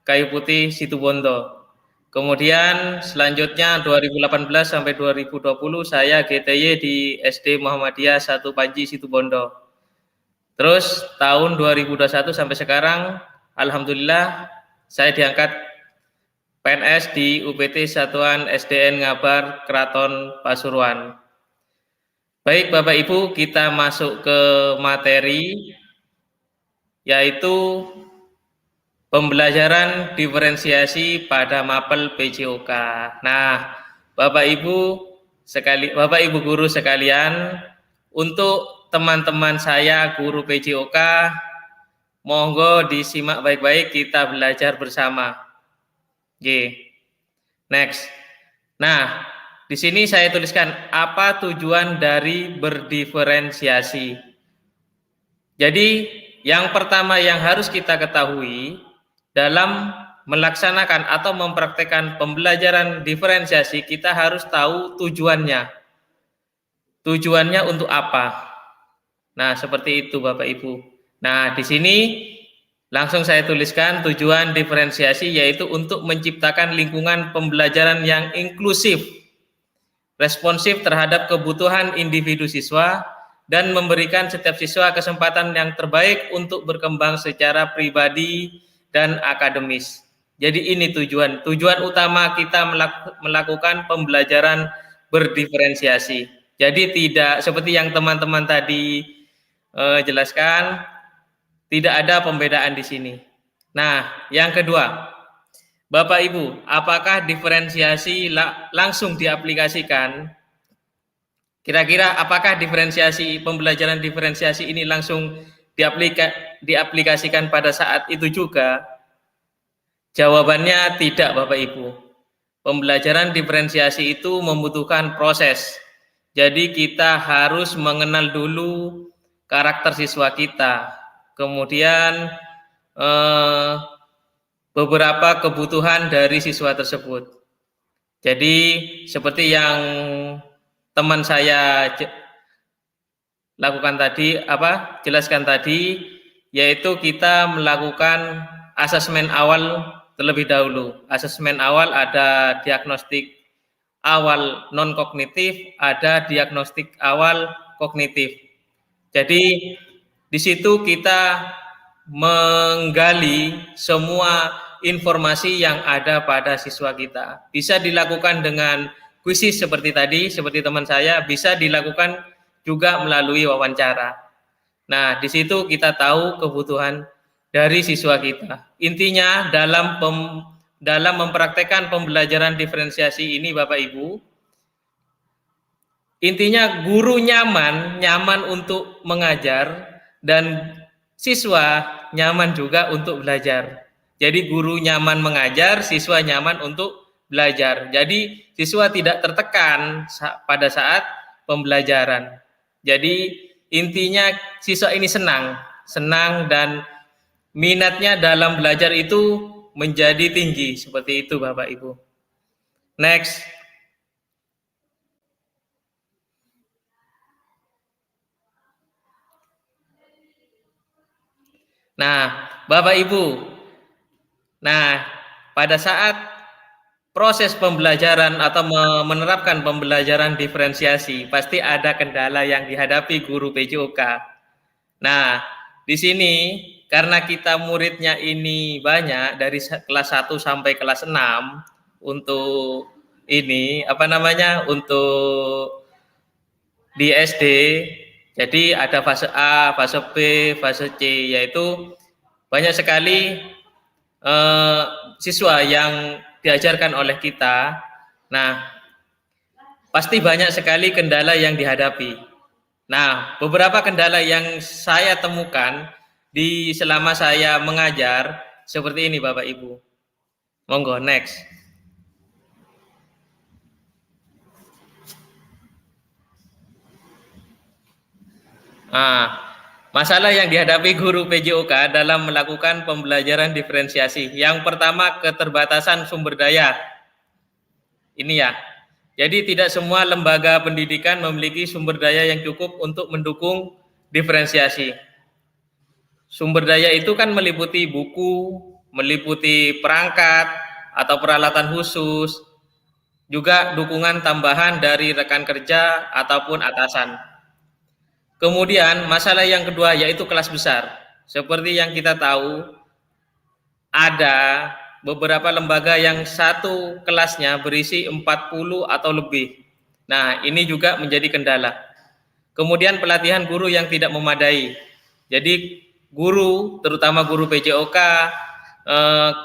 Kayu Putih Situbondo. Kemudian selanjutnya 2018 sampai 2020 saya GTY di SD Muhammadiyah 1 Panji Situbondo. Terus tahun 2021 sampai sekarang alhamdulillah saya diangkat PNS di UPT Satuan SDN Ngabar Keraton Pasuruan. Baik Bapak Ibu, kita masuk ke materi, yaitu pembelajaran diferensiasi pada mapel PJOK. Nah, Bapak Ibu guru sekalian, untuk teman-teman saya guru PJOK, monggo disimak baik-baik, kita belajar bersama. Next. Nah, di sini saya tuliskan apa tujuan dari berdiferensiasi. Jadi, yang pertama yang harus kita ketahui dalam melaksanakan atau mempraktekkan pembelajaran diferensiasi, kita harus tahu tujuannya. Tujuannya untuk apa? Nah, seperti itu Bapak Ibu. Nah, di sini langsung saya tuliskan tujuan diferensiasi, yaitu untuk menciptakan lingkungan pembelajaran yang inklusif, responsif terhadap kebutuhan individu siswa, dan memberikan setiap siswa kesempatan yang terbaik untuk berkembang secara pribadi dan akademis. Jadi ini tujuan utama kita melakukan pembelajaran berdiferensiasi. Jadi tidak seperti yang teman-teman tadi jelaskan, tidak ada pembedaan di sini. Nah, yang kedua, Bapak Ibu, apakah diferensiasi langsung diaplikasikan? Kira-kira apakah pembelajaran diferensiasi ini langsung diaplikasikan pada saat itu juga? Jawabannya tidak Bapak Ibu. Pembelajaran diferensiasi itu membutuhkan proses. Jadi kita harus mengenal dulu karakter siswa kita. Kemudian beberapa kebutuhan dari siswa tersebut. Jadi seperti yang teman saya jelaskan tadi, yaitu kita melakukan asesmen awal terlebih dahulu. Asesmen awal ada diagnostik awal non kognitif, ada diagnostik awal kognitif. Jadi di situ kita menggali semua informasi yang ada pada siswa kita. Bisa dilakukan dengan kuisis seperti tadi, seperti teman saya, bisa dilakukan juga melalui wawancara. Nah, di situ kita tahu kebutuhan dari siswa kita. Intinya dalam mempraktekkan pembelajaran diferensiasi ini Bapak Ibu, intinya guru nyaman untuk mengajar dan siswa nyaman juga untuk belajar. Jadi guru nyaman mengajar, siswa nyaman untuk belajar. Jadi siswa tidak tertekan pada saat pembelajaran. Jadi intinya siswa ini senang dan minatnya dalam belajar itu menjadi tinggi. Seperti itu Bapak Ibu. Next. Nah, Bapak Ibu, pada saat proses pembelajaran atau menerapkan pembelajaran diferensiasi, pasti ada kendala yang dihadapi guru PJOK. Nah, di sini karena kita muridnya ini banyak dari kelas 1 sampai kelas 6 untuk untuk di SD. Jadi ada fase A, fase B, fase C, yaitu banyak sekali siswa yang diajarkan oleh kita. Nah, pasti banyak sekali kendala yang dihadapi. Nah, beberapa kendala yang saya temukan selama saya mengajar seperti ini Bapak Ibu. Monggo, next. Masalah yang dihadapi guru PJOK dalam melakukan pembelajaran diferensiasi. Yang pertama, keterbatasan sumber daya. Ini ya. Jadi tidak semua lembaga pendidikan memiliki sumber daya yang cukup untuk mendukung diferensiasi. Sumber daya itu kan meliputi buku, meliputi perangkat atau peralatan khusus, juga dukungan tambahan dari rekan kerja ataupun atasan. Kemudian masalah yang kedua yaitu kelas besar. Seperti yang kita tahu, ada beberapa lembaga yang satu kelasnya berisi 40 atau lebih. Nah, ini juga menjadi kendala. Kemudian pelatihan guru yang tidak memadai. Jadi guru, terutama guru PJOK,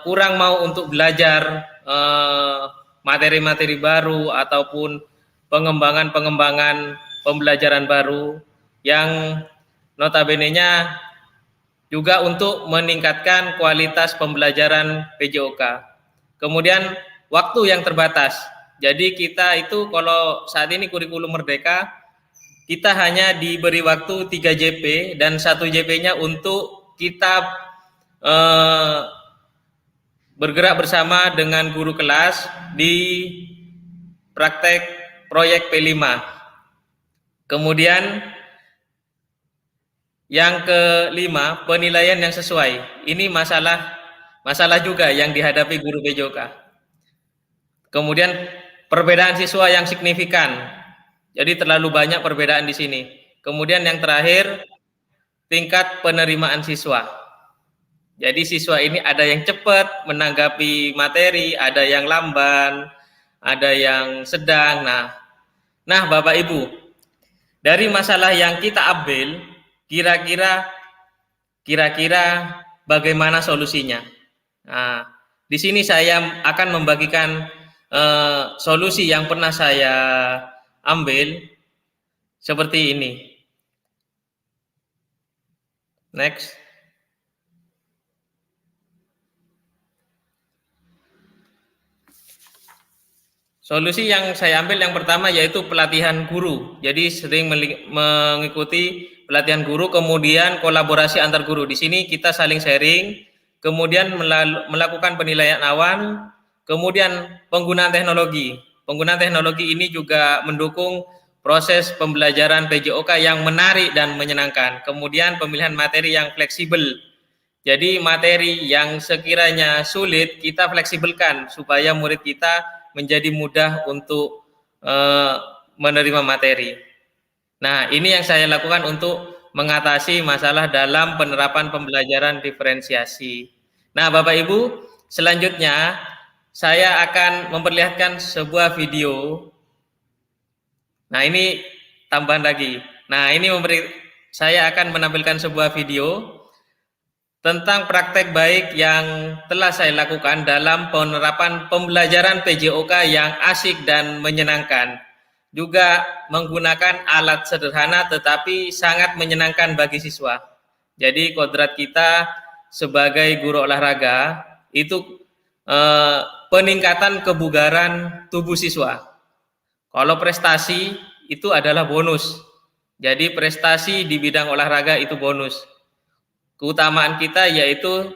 kurang mau untuk belajar materi-materi baru ataupun pengembangan pembelajaran baru yang notabene-nya juga untuk meningkatkan kualitas pembelajaran PJOK. Kemudian waktu yang terbatas. Jadi kita itu kalau saat ini kurikulum merdeka, kita hanya diberi waktu 3 JP dan 1 JP-nya untuk kita bergerak bersama dengan guru kelas di praktek proyek P5. Kemudian yang kelima, penilaian yang sesuai. Ini masalah juga yang dihadapi guru PJOK. Kemudian perbedaan siswa yang signifikan. Jadi terlalu banyak perbedaan di sini. Kemudian yang terakhir, tingkat penerimaan siswa. Jadi siswa ini ada yang cepat menanggapi materi, ada yang lamban, ada yang sedang. Nah Bapak Ibu, dari masalah yang kita ambil, kira-kira bagaimana solusinya? Nah, di sini saya akan membagikan solusi yang pernah saya ambil seperti ini. Next. Solusi yang saya ambil yang pertama yaitu pelatihan guru. Jadi sering mengikuti pelatihan guru, kemudian kolaborasi antar guru. Di sini kita saling sharing, kemudian melakukan penilaian awan, kemudian penggunaan teknologi. Penggunaan teknologi ini juga mendukung proses pembelajaran PJOK yang menarik dan menyenangkan. Kemudian pemilihan materi yang fleksibel. Jadi materi yang sekiranya sulit kita fleksibelkan supaya murid kita menjadi mudah untuk menerima materi. Nah, ini yang saya lakukan untuk mengatasi masalah dalam penerapan pembelajaran diferensiasi. Nah, Bapak Ibu, selanjutnya saya akan memperlihatkan sebuah video. Nah, ini tambahan lagi. Nah, ini saya akan menampilkan sebuah video tentang praktek baik yang telah saya lakukan dalam penerapan pembelajaran PJOK yang asik dan menyenangkan. Juga menggunakan alat sederhana tetapi sangat menyenangkan bagi siswa. Jadi kodrat kita sebagai guru olahraga itu peningkatan kebugaran tubuh siswa. Kalau prestasi itu adalah bonus. Jadi prestasi di bidang olahraga itu bonus. Keutamaan kita yaitu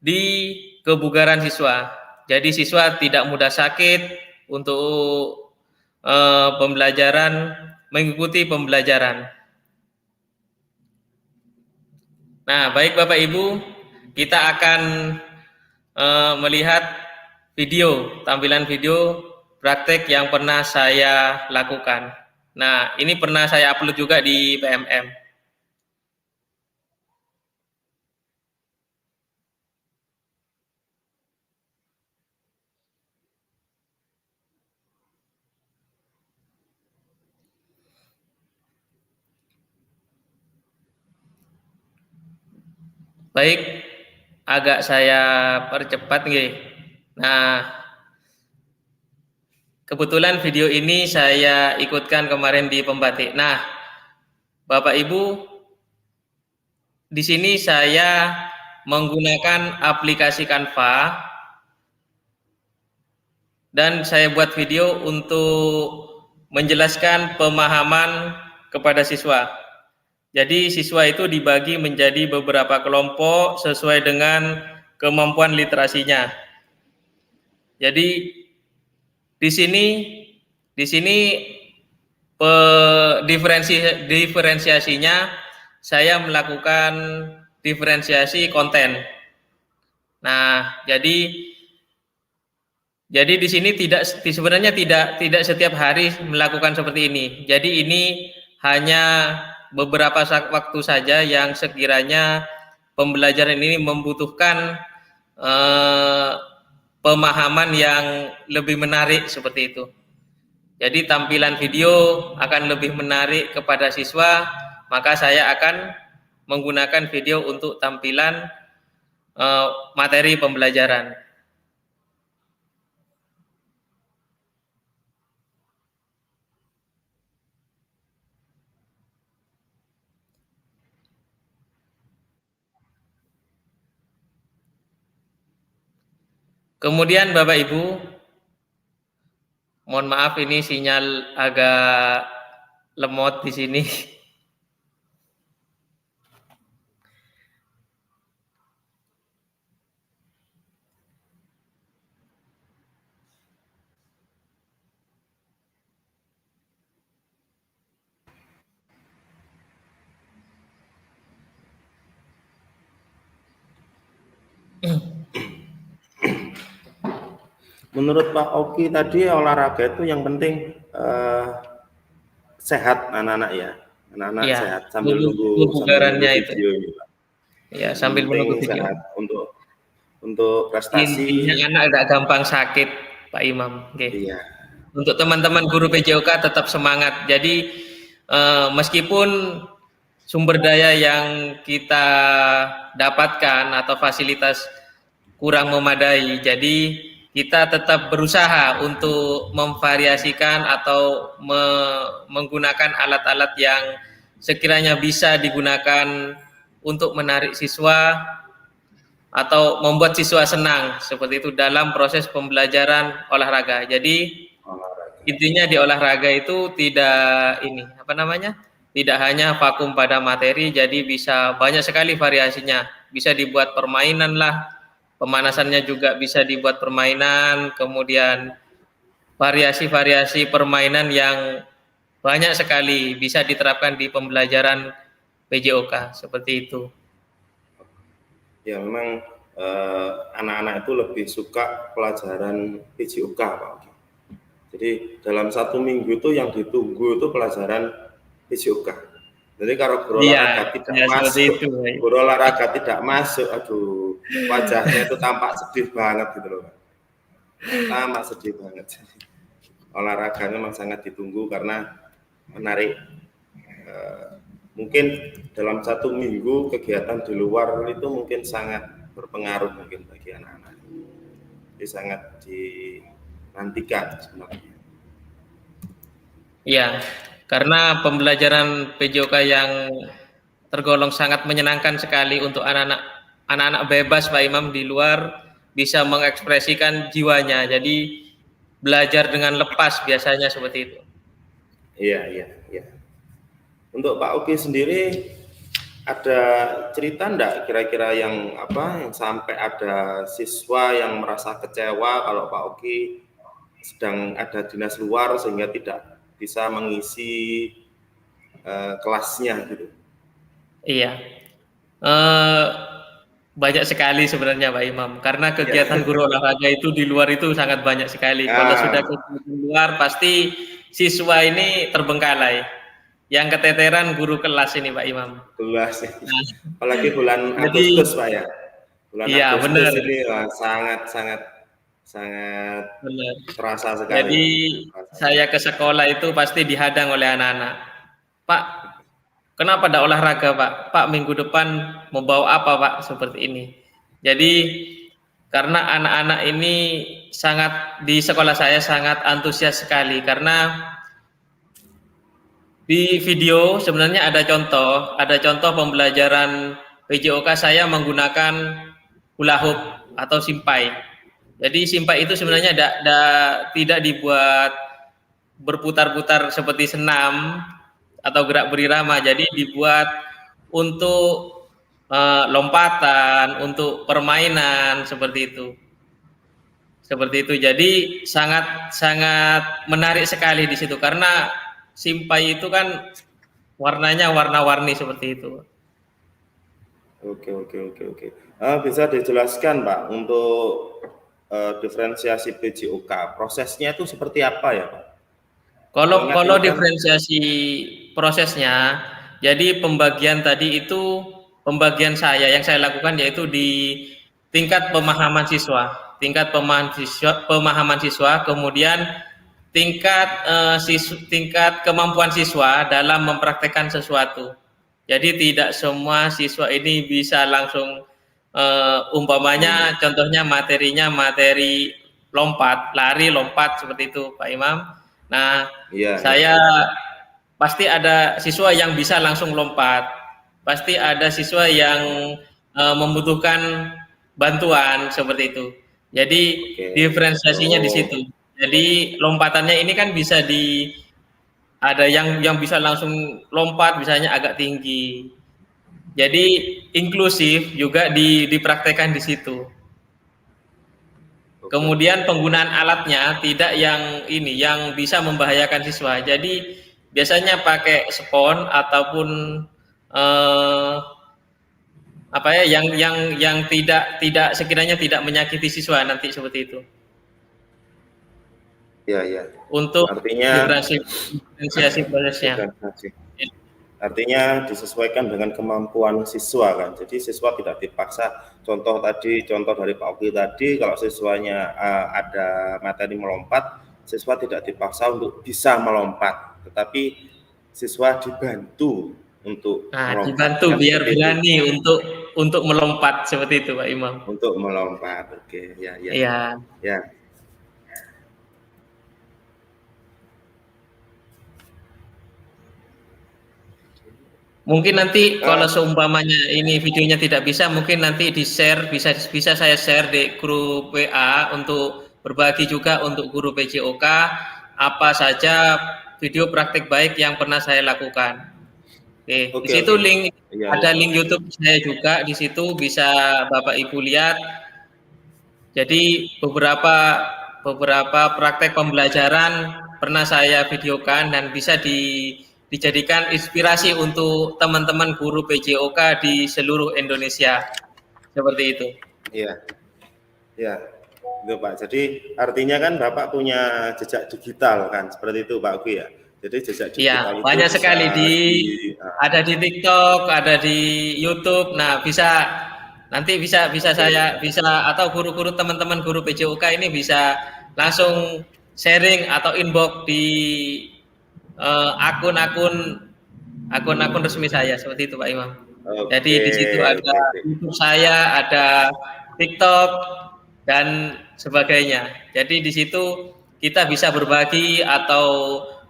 di kebugaran siswa. Jadi siswa tidak mudah sakit untuk mengikuti pembelajaran. Nah, baik Bapak Ibu, kita akan melihat tampilan video praktek yang pernah saya lakukan. Nah, ini pernah saya upload juga di PMM. Baik, agak saya percepat nggih. Nah, kebetulan video ini saya ikutkan kemarin di Pembatik. Nah, Bapak Ibu, di sini saya menggunakan aplikasi Canva dan saya buat video untuk menjelaskan pemahaman kepada siswa. Jadi siswa itu dibagi menjadi beberapa kelompok sesuai dengan kemampuan literasinya. Jadi di sini diferensiasinya saya melakukan diferensiasi konten. Nah, jadi di sini sebenarnya tidak setiap hari melakukan seperti ini. Jadi ini hanya beberapa waktu saja yang sekiranya pembelajaran ini membutuhkan pemahaman yang lebih menarik seperti itu. Jadi tampilan video akan lebih menarik kepada siswa, maka saya akan menggunakan video untuk tampilan materi pembelajaran. Kemudian Bapak Ibu, mohon maaf ini sinyal agak lemot di sini. Menurut Pak Oki tadi olahraga itu yang penting sehat anak-anak ya, anak-anak Ya, sehat sambil nunggu kebugarannya itu. video ini, Pak. Ya, sambil menunggu video. Sehat untuk prestasi. Intinya anak tidak gampang sakit, Pak Imam. Oke. Iya. Untuk teman-teman guru PJOK tetap semangat. Jadi meskipun sumber daya yang kita dapatkan atau fasilitas kurang memadai, jadi kita tetap berusaha untuk memvariasikan atau menggunakan alat-alat yang sekiranya bisa digunakan untuk menarik siswa atau membuat siswa senang seperti itu dalam proses pembelajaran olahraga. Jadi intinya di olahraga itu tidak tidak hanya vakum pada materi, jadi bisa banyak sekali variasinya. Bisa dibuat permainan lah, pemanasannya juga bisa dibuat permainan, kemudian variasi-variasi permainan yang banyak sekali bisa diterapkan di pembelajaran PJOK seperti itu. Ya memang anak-anak itu lebih suka pelajaran PJOK, Pak. Jadi dalam 1 minggu itu yang ditunggu itu pelajaran PJOK. Jadi kalau guru olahraga tidak masuk, aduh, wajahnya itu tampak sedih banget gitu loh, Pak. Tampak sedih banget. Olahraganya memang sangat ditunggu karena menarik. Mungkin dalam 1 minggu kegiatan di luar itu mungkin sangat berpengaruh mungkin bagi anak-anak. Jadi sangat dinantikan sebenarnya. Iya, karena pembelajaran PJOK yang tergolong sangat menyenangkan sekali untuk anak-anak bebas, Pak Imam, di luar bisa mengekspresikan jiwanya. Jadi belajar dengan lepas biasanya seperti itu. Iya. Untuk Pak Oki sendiri ada cerita enggak kira-kira yang sampai ada siswa yang merasa kecewa kalau Pak Oki sedang ada dinas luar sehingga tidak bisa mengisi kelasnya gitu? Iya, banyak sekali sebenarnya Pak Imam, karena kegiatan guru olahraga itu di luar itu sangat banyak sekali. Kalau sudah ke luar pasti siswa ini terbengkalai. Yang keteteran guru kelas ini Pak Imam. Kelas, apalagi bulan Agustus Pak ya. Bulan Agustus benar. Ini sangat terasa sekali. Jadi saya ke sekolah itu pasti dihadang oleh anak-anak. Pak, kenapa ada olahraga Pak? Pak, minggu depan mau bawa apa Pak? Seperti ini. Jadi karena anak-anak ini di sekolah saya sangat antusias sekali, karena di video sebenarnya ada contoh pembelajaran PJOK saya menggunakan hula hoop atau simpai. Jadi simpai itu sebenarnya tidak dibuat berputar-putar seperti senam atau gerak berirama. Jadi dibuat untuk lompatan, untuk permainan seperti itu. Seperti itu. Jadi sangat menarik sekali di situ karena simpai itu kan warnanya warna-warni seperti itu. Oke. Bisa dijelaskan Pak untuk diferensiasi PJOK, prosesnya itu seperti apa ya Pak? Kalau diferensiasi prosesnya, jadi pembagian tadi itu pembagian yang saya lakukan yaitu di tingkat pemahaman siswa, kemudian tingkat kemampuan siswa dalam mempraktekkan sesuatu. Jadi tidak semua siswa ini bisa langsung umpamanya contohnya materinya materi lari lompat seperti itu Pak Imam. Nah, saya pasti ada siswa yang bisa langsung lompat, pasti ada siswa yang membutuhkan bantuan seperti itu. Jadi diferensiasinya di situ. Jadi lompatannya ini kan bisa ada yang bisa langsung lompat, misalnya agak tinggi. Jadi inklusif juga dipraktekkan di situ. Kemudian penggunaan alatnya tidak yang bisa membahayakan siswa. Jadi biasanya pakai spons ataupun yang tidak sekiranya tidak menyakiti siswa nanti seperti itu. Ya. Untuk artinya diferensiasi prosesnya. Artinya disesuaikan dengan kemampuan siswa kan. Jadi siswa tidak dipaksa. Contoh dari Pak Oki tadi, kalau siswanya ada materi melompat, siswa tidak dipaksa untuk bisa melompat, tetapi siswa dibantu untuk melompat. Dibantu biar berani untuk melompat seperti itu Pak Imam. Untuk melompat, oke. Ya. Mungkin nanti kalau seumpamanya ini videonya tidak bisa, mungkin nanti di-share, bisa saya share di grup WA untuk berbagi juga untuk guru PJOK apa saja video praktik baik yang pernah saya lakukan. Di situ link ada link YouTube saya juga, di situ bisa Bapak Ibu lihat. Jadi beberapa praktek pembelajaran pernah saya videokan dan bisa dijadikan inspirasi untuk teman-teman guru PJOK di seluruh Indonesia. Seperti itu. Iya. Itu Pak. Jadi artinya kan Bapak punya jejak digital kan, seperti itu Pak Oki ya. Jadi jejak digital itu banyak sekali ada di TikTok, ada di YouTube. Nah, nanti bisa atau guru-guru teman-teman guru PJOK ini bisa langsung sharing atau inbox di akun resmi saya seperti itu Pak Imam. Jadi di situ ada YouTube saya, ada TikTok dan sebagainya. Jadi di situ kita bisa berbagi atau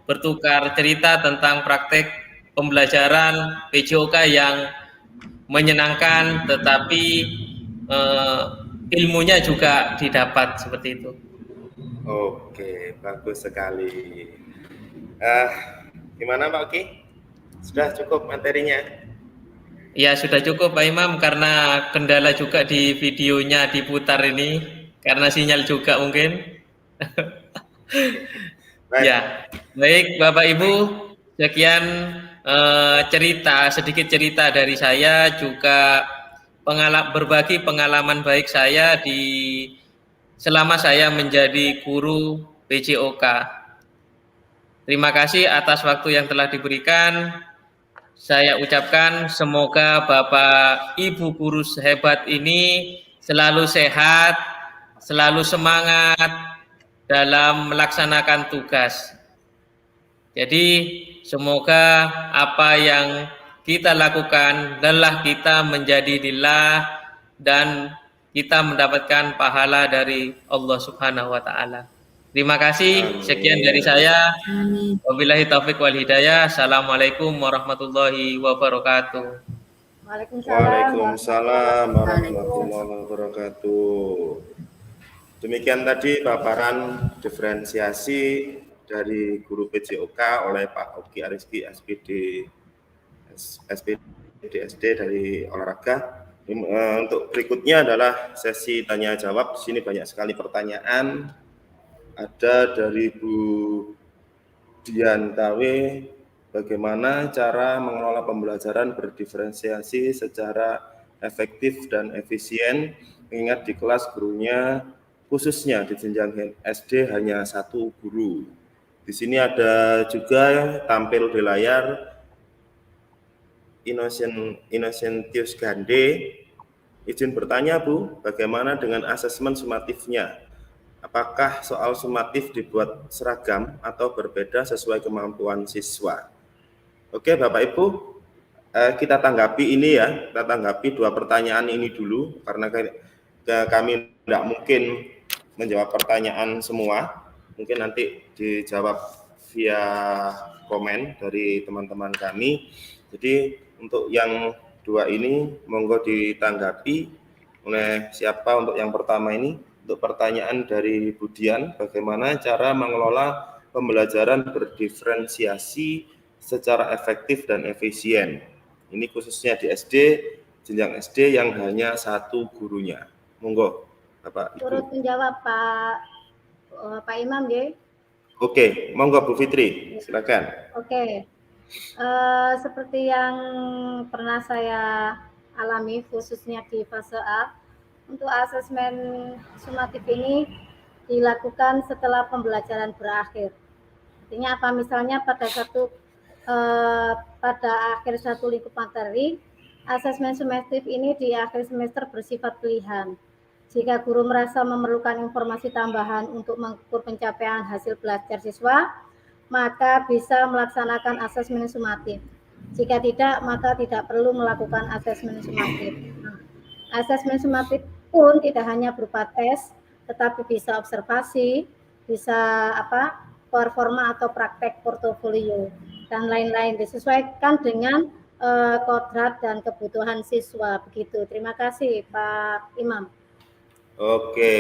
bertukar cerita tentang praktek pembelajaran PJOK yang menyenangkan, tetapi ilmunya juga didapat seperti itu. Oke, bagus sekali. Gimana Pak Oki? Sudah cukup materinya? Ya sudah cukup Pak Imam, karena kendala juga di videonya diputar ini karena sinyal juga mungkin. Baik Bapak Ibu, sekian sedikit cerita dari saya, juga berbagi pengalaman baik saya selama saya menjadi guru PJOK. Terima kasih atas waktu yang telah diberikan. Saya ucapkan semoga Bapak Ibu guru hebat ini selalu sehat, selalu semangat dalam melaksanakan tugas. Jadi semoga apa yang kita lakukan lelah kita menjadi lillah dan kita mendapatkan pahala dari Allah Subhanahu wa taala. Terima kasih. Sekian dari saya. Wabillahi taufiq wal hidayah. Assalamualaikum warahmatullahi wabarakatuh. Waalaikumsalam warahmatullahi wabarakatuh. Demikian tadi paparan diferensiasi dari guru PJOK oleh Pak Oki Ariski SPD SD dari olahraga. Untuk berikutnya adalah sesi tanya jawab. Di sini banyak sekali pertanyaan. Ada dari Bu Dian KW, bagaimana cara mengelola pembelajaran berdiferensiasi secara efektif dan efisien, mengingat di kelas gurunya khususnya di jenjang SD hanya 1 guru. Di sini ada juga tampil di layar Innocentius Gande. Izin bertanya Bu, bagaimana dengan asesmen sumatifnya? Apakah soal sumatif dibuat seragam atau berbeda sesuai kemampuan siswa? Oke Bapak Ibu, kita tanggapi ini ya, kita tanggapi 2 pertanyaan ini dulu, karena kami tidak mungkin menjawab pertanyaan semua, mungkin nanti dijawab via komen dari teman-teman kami. Jadi untuk yang 2 ini monggo ditanggapi oleh siapa. Untuk yang pertama ini, untuk pertanyaan dari Budian, bagaimana cara mengelola pembelajaran berdiferensiasi secara efektif dan efisien. Ini khususnya di SD, jenjang SD yang hanya 1 gurunya. Monggo Bapak Ibu. Turut menjawab Pak Imam ya. Oke, monggo Bu Fitri, silakan. Oke. Seperti yang pernah saya alami khususnya di fase A, untuk asesmen sumatif ini dilakukan setelah pembelajaran berakhir. Artinya apa? Misalnya pada akhir satu lingkup materi, asesmen sumatif ini di akhir semester bersifat pilihan. Jika guru merasa memerlukan informasi tambahan untuk mengukur pencapaian hasil belajar siswa, maka bisa melaksanakan asesmen sumatif. Jika tidak, maka tidak perlu melakukan asesmen sumatif. Asesmen sumatif pun tidak hanya berupa tes, tetapi bisa observasi, bisa performa atau praktek portofolio, dan lain-lain, disesuaikan dengan kodrat dan kebutuhan siswa. Begitu. Terima kasih Pak Imam. Oke,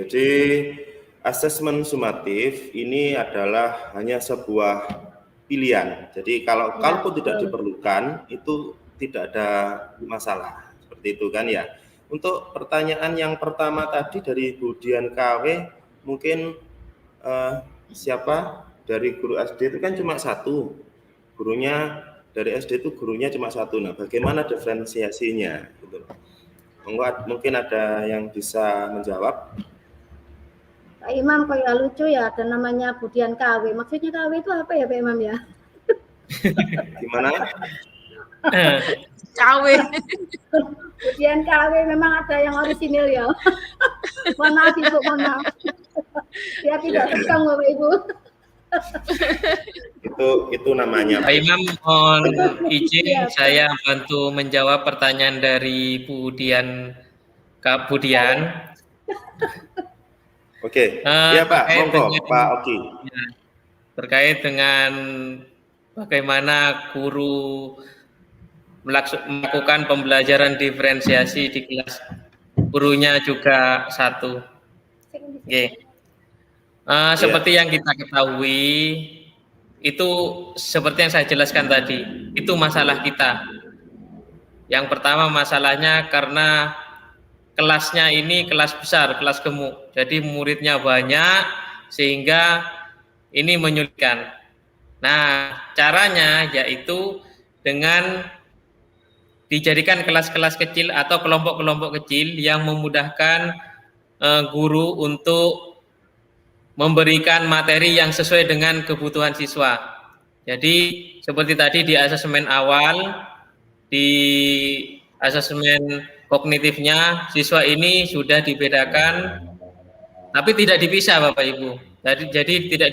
jadi asesmen sumatif ini adalah hanya sebuah pilihan. Jadi kalaupun tidak diperlukan, itu tidak ada masalah. Seperti itu kan ya. Untuk pertanyaan yang pertama tadi dari Budian KW, mungkin siapa dari guru SD itu kan cuma 1. Gurunya dari SD itu gurunya cuma 1. Nah, bagaimana diferensiasinya? Gitu. Mungkin ada yang bisa menjawab. Pak Imam kayak lucu ya, ada namanya Budian KW. Maksudnya KW itu apa ya Pak Imam ya? Gimana? KW. Budian KW memang ada yang orisinil ya. Mohon maaf Ibu, mohon maaf. Ya tidak tegang Bapak Ibu. Itu namanya. Pak Imam, mohon izin saya bantu menjawab pertanyaan dari Budian, Kak Budian. Oke, ya Pak, monggo Pak Oki. Terkait dengan bagaimana guru melakukan pembelajaran diferensiasi di kelas, gurunya juga 1. Oke. Seperti yang kita ketahui, itu seperti yang saya jelaskan tadi, itu masalah kita. Yang pertama masalahnya karena kelasnya ini kelas besar, kelas gemuk, jadi muridnya banyak sehingga ini menyulitkan. Nah, caranya yaitu dengan dijadikan kelas-kelas kecil atau kelompok-kelompok kecil yang memudahkan guru untuk memberikan materi yang sesuai dengan kebutuhan siswa. Jadi seperti tadi di asesmen awal, di asesmen kognitifnya siswa ini sudah dibedakan, tapi tidak dipisah Bapak Ibu. Jadi tidak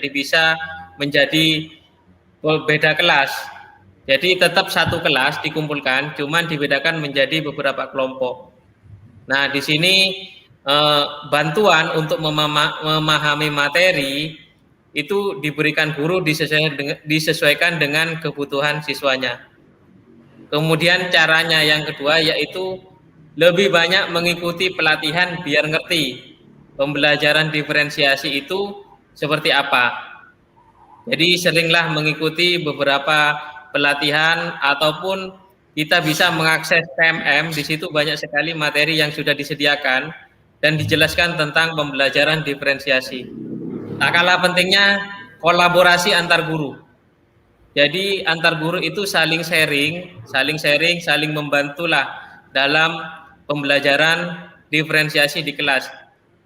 dipisah menjadi beda kelas. Jadi tetap 1 kelas dikumpulkan, cuman dibedakan menjadi beberapa kelompok. Nah, di sini bantuan untuk memahami materi itu diberikan guru disesuaikan dengan kebutuhan siswanya. Kemudian caranya yang kedua yaitu lebih banyak mengikuti pelatihan biar ngerti pembelajaran diferensiasi itu seperti apa. Jadi seringlah mengikuti beberapa pelatihan ataupun kita bisa mengakses PMM. Di situ banyak sekali materi yang sudah disediakan dan dijelaskan tentang pembelajaran diferensiasi. Tak kalah pentingnya kolaborasi antar guru. Jadi antar guru itu saling sharing, saling membantulah dalam pembelajaran diferensiasi di kelas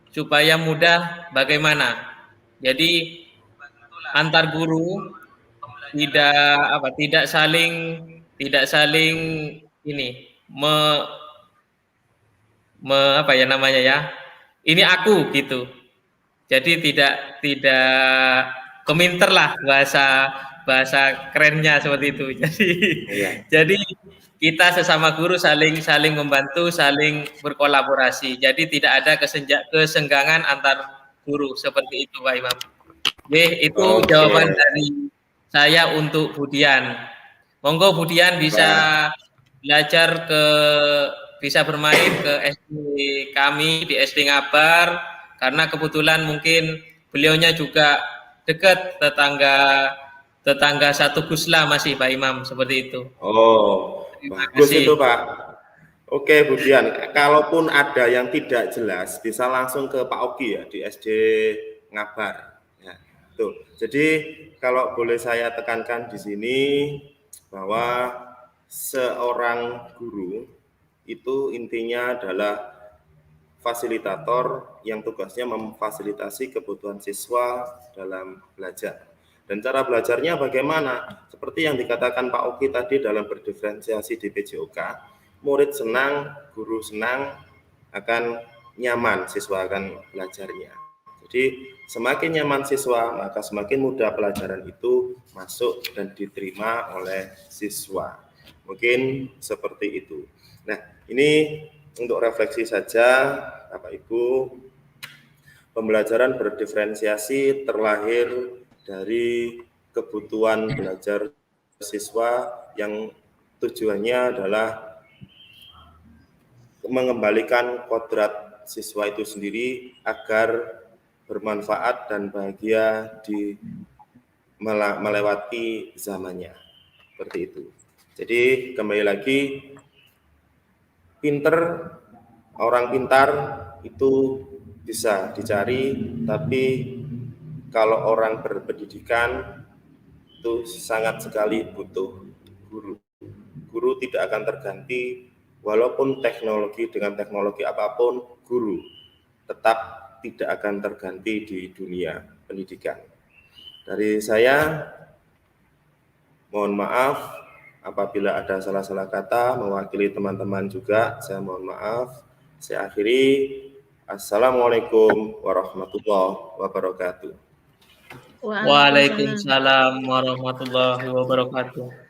supaya mudah bagaimana. Jadi antar guru tidak saling ini apa ya namanya ya. Ini aku gitu. Jadi tidak keminter lah bahasa kerennya seperti itu. Jadi kita sesama guru saling membantu, saling berkolaborasi. Jadi tidak ada kesenggangan antar guru seperti itu, Pak Imam. Itu jawaban dari saya untuk Budian. Monggo Budian bisa bisa bermain ke SD kami di SD Ngabar, karena kebetulan mungkin beliaunya juga dekat tetangga satu Gusla masih Pak Imam, seperti itu. Oh, bagus itu Pak. Oke Budian, kalaupun ada yang tidak jelas bisa langsung ke Pak Ogi ya di SD Ngabar. Ya, tuh. Jadi kalau boleh saya tekankan di sini bahwa seorang guru itu intinya adalah fasilitator yang tugasnya memfasilitasi kebutuhan siswa dalam belajar. Dan cara belajarnya bagaimana? Seperti yang dikatakan Pak Oki tadi dalam berdiferensiasi di PJOK, murid senang, guru senang, akan nyaman siswa akan belajarnya. Jadi semakin nyaman siswa, maka semakin mudah pelajaran itu masuk dan diterima oleh siswa. Mungkin seperti itu. Nah, ini untuk refleksi saja, Bapak Ibu. Pembelajaran berdiferensiasi terlahir dari kebutuhan belajar siswa yang tujuannya adalah mengembalikan kodrat siswa itu sendiri agar bermanfaat dan bahagia di melewati zamannya. Seperti itu. Jadi kembali lagi, orang pintar itu bisa dicari, tapi kalau orang berpendidikan itu sangat sekali butuh guru. Guru tidak akan terganti walaupun dengan teknologi apapun, guru tetap tidak akan terganti di dunia pendidikan. Dari saya, mohon maaf apabila ada salah-salah kata, mewakili teman-teman juga, saya mohon maaf. Saya akhiri. Assalamualaikum warahmatullahi wabarakatuh. Waalaikumsalam warahmatullahi wabarakatuh.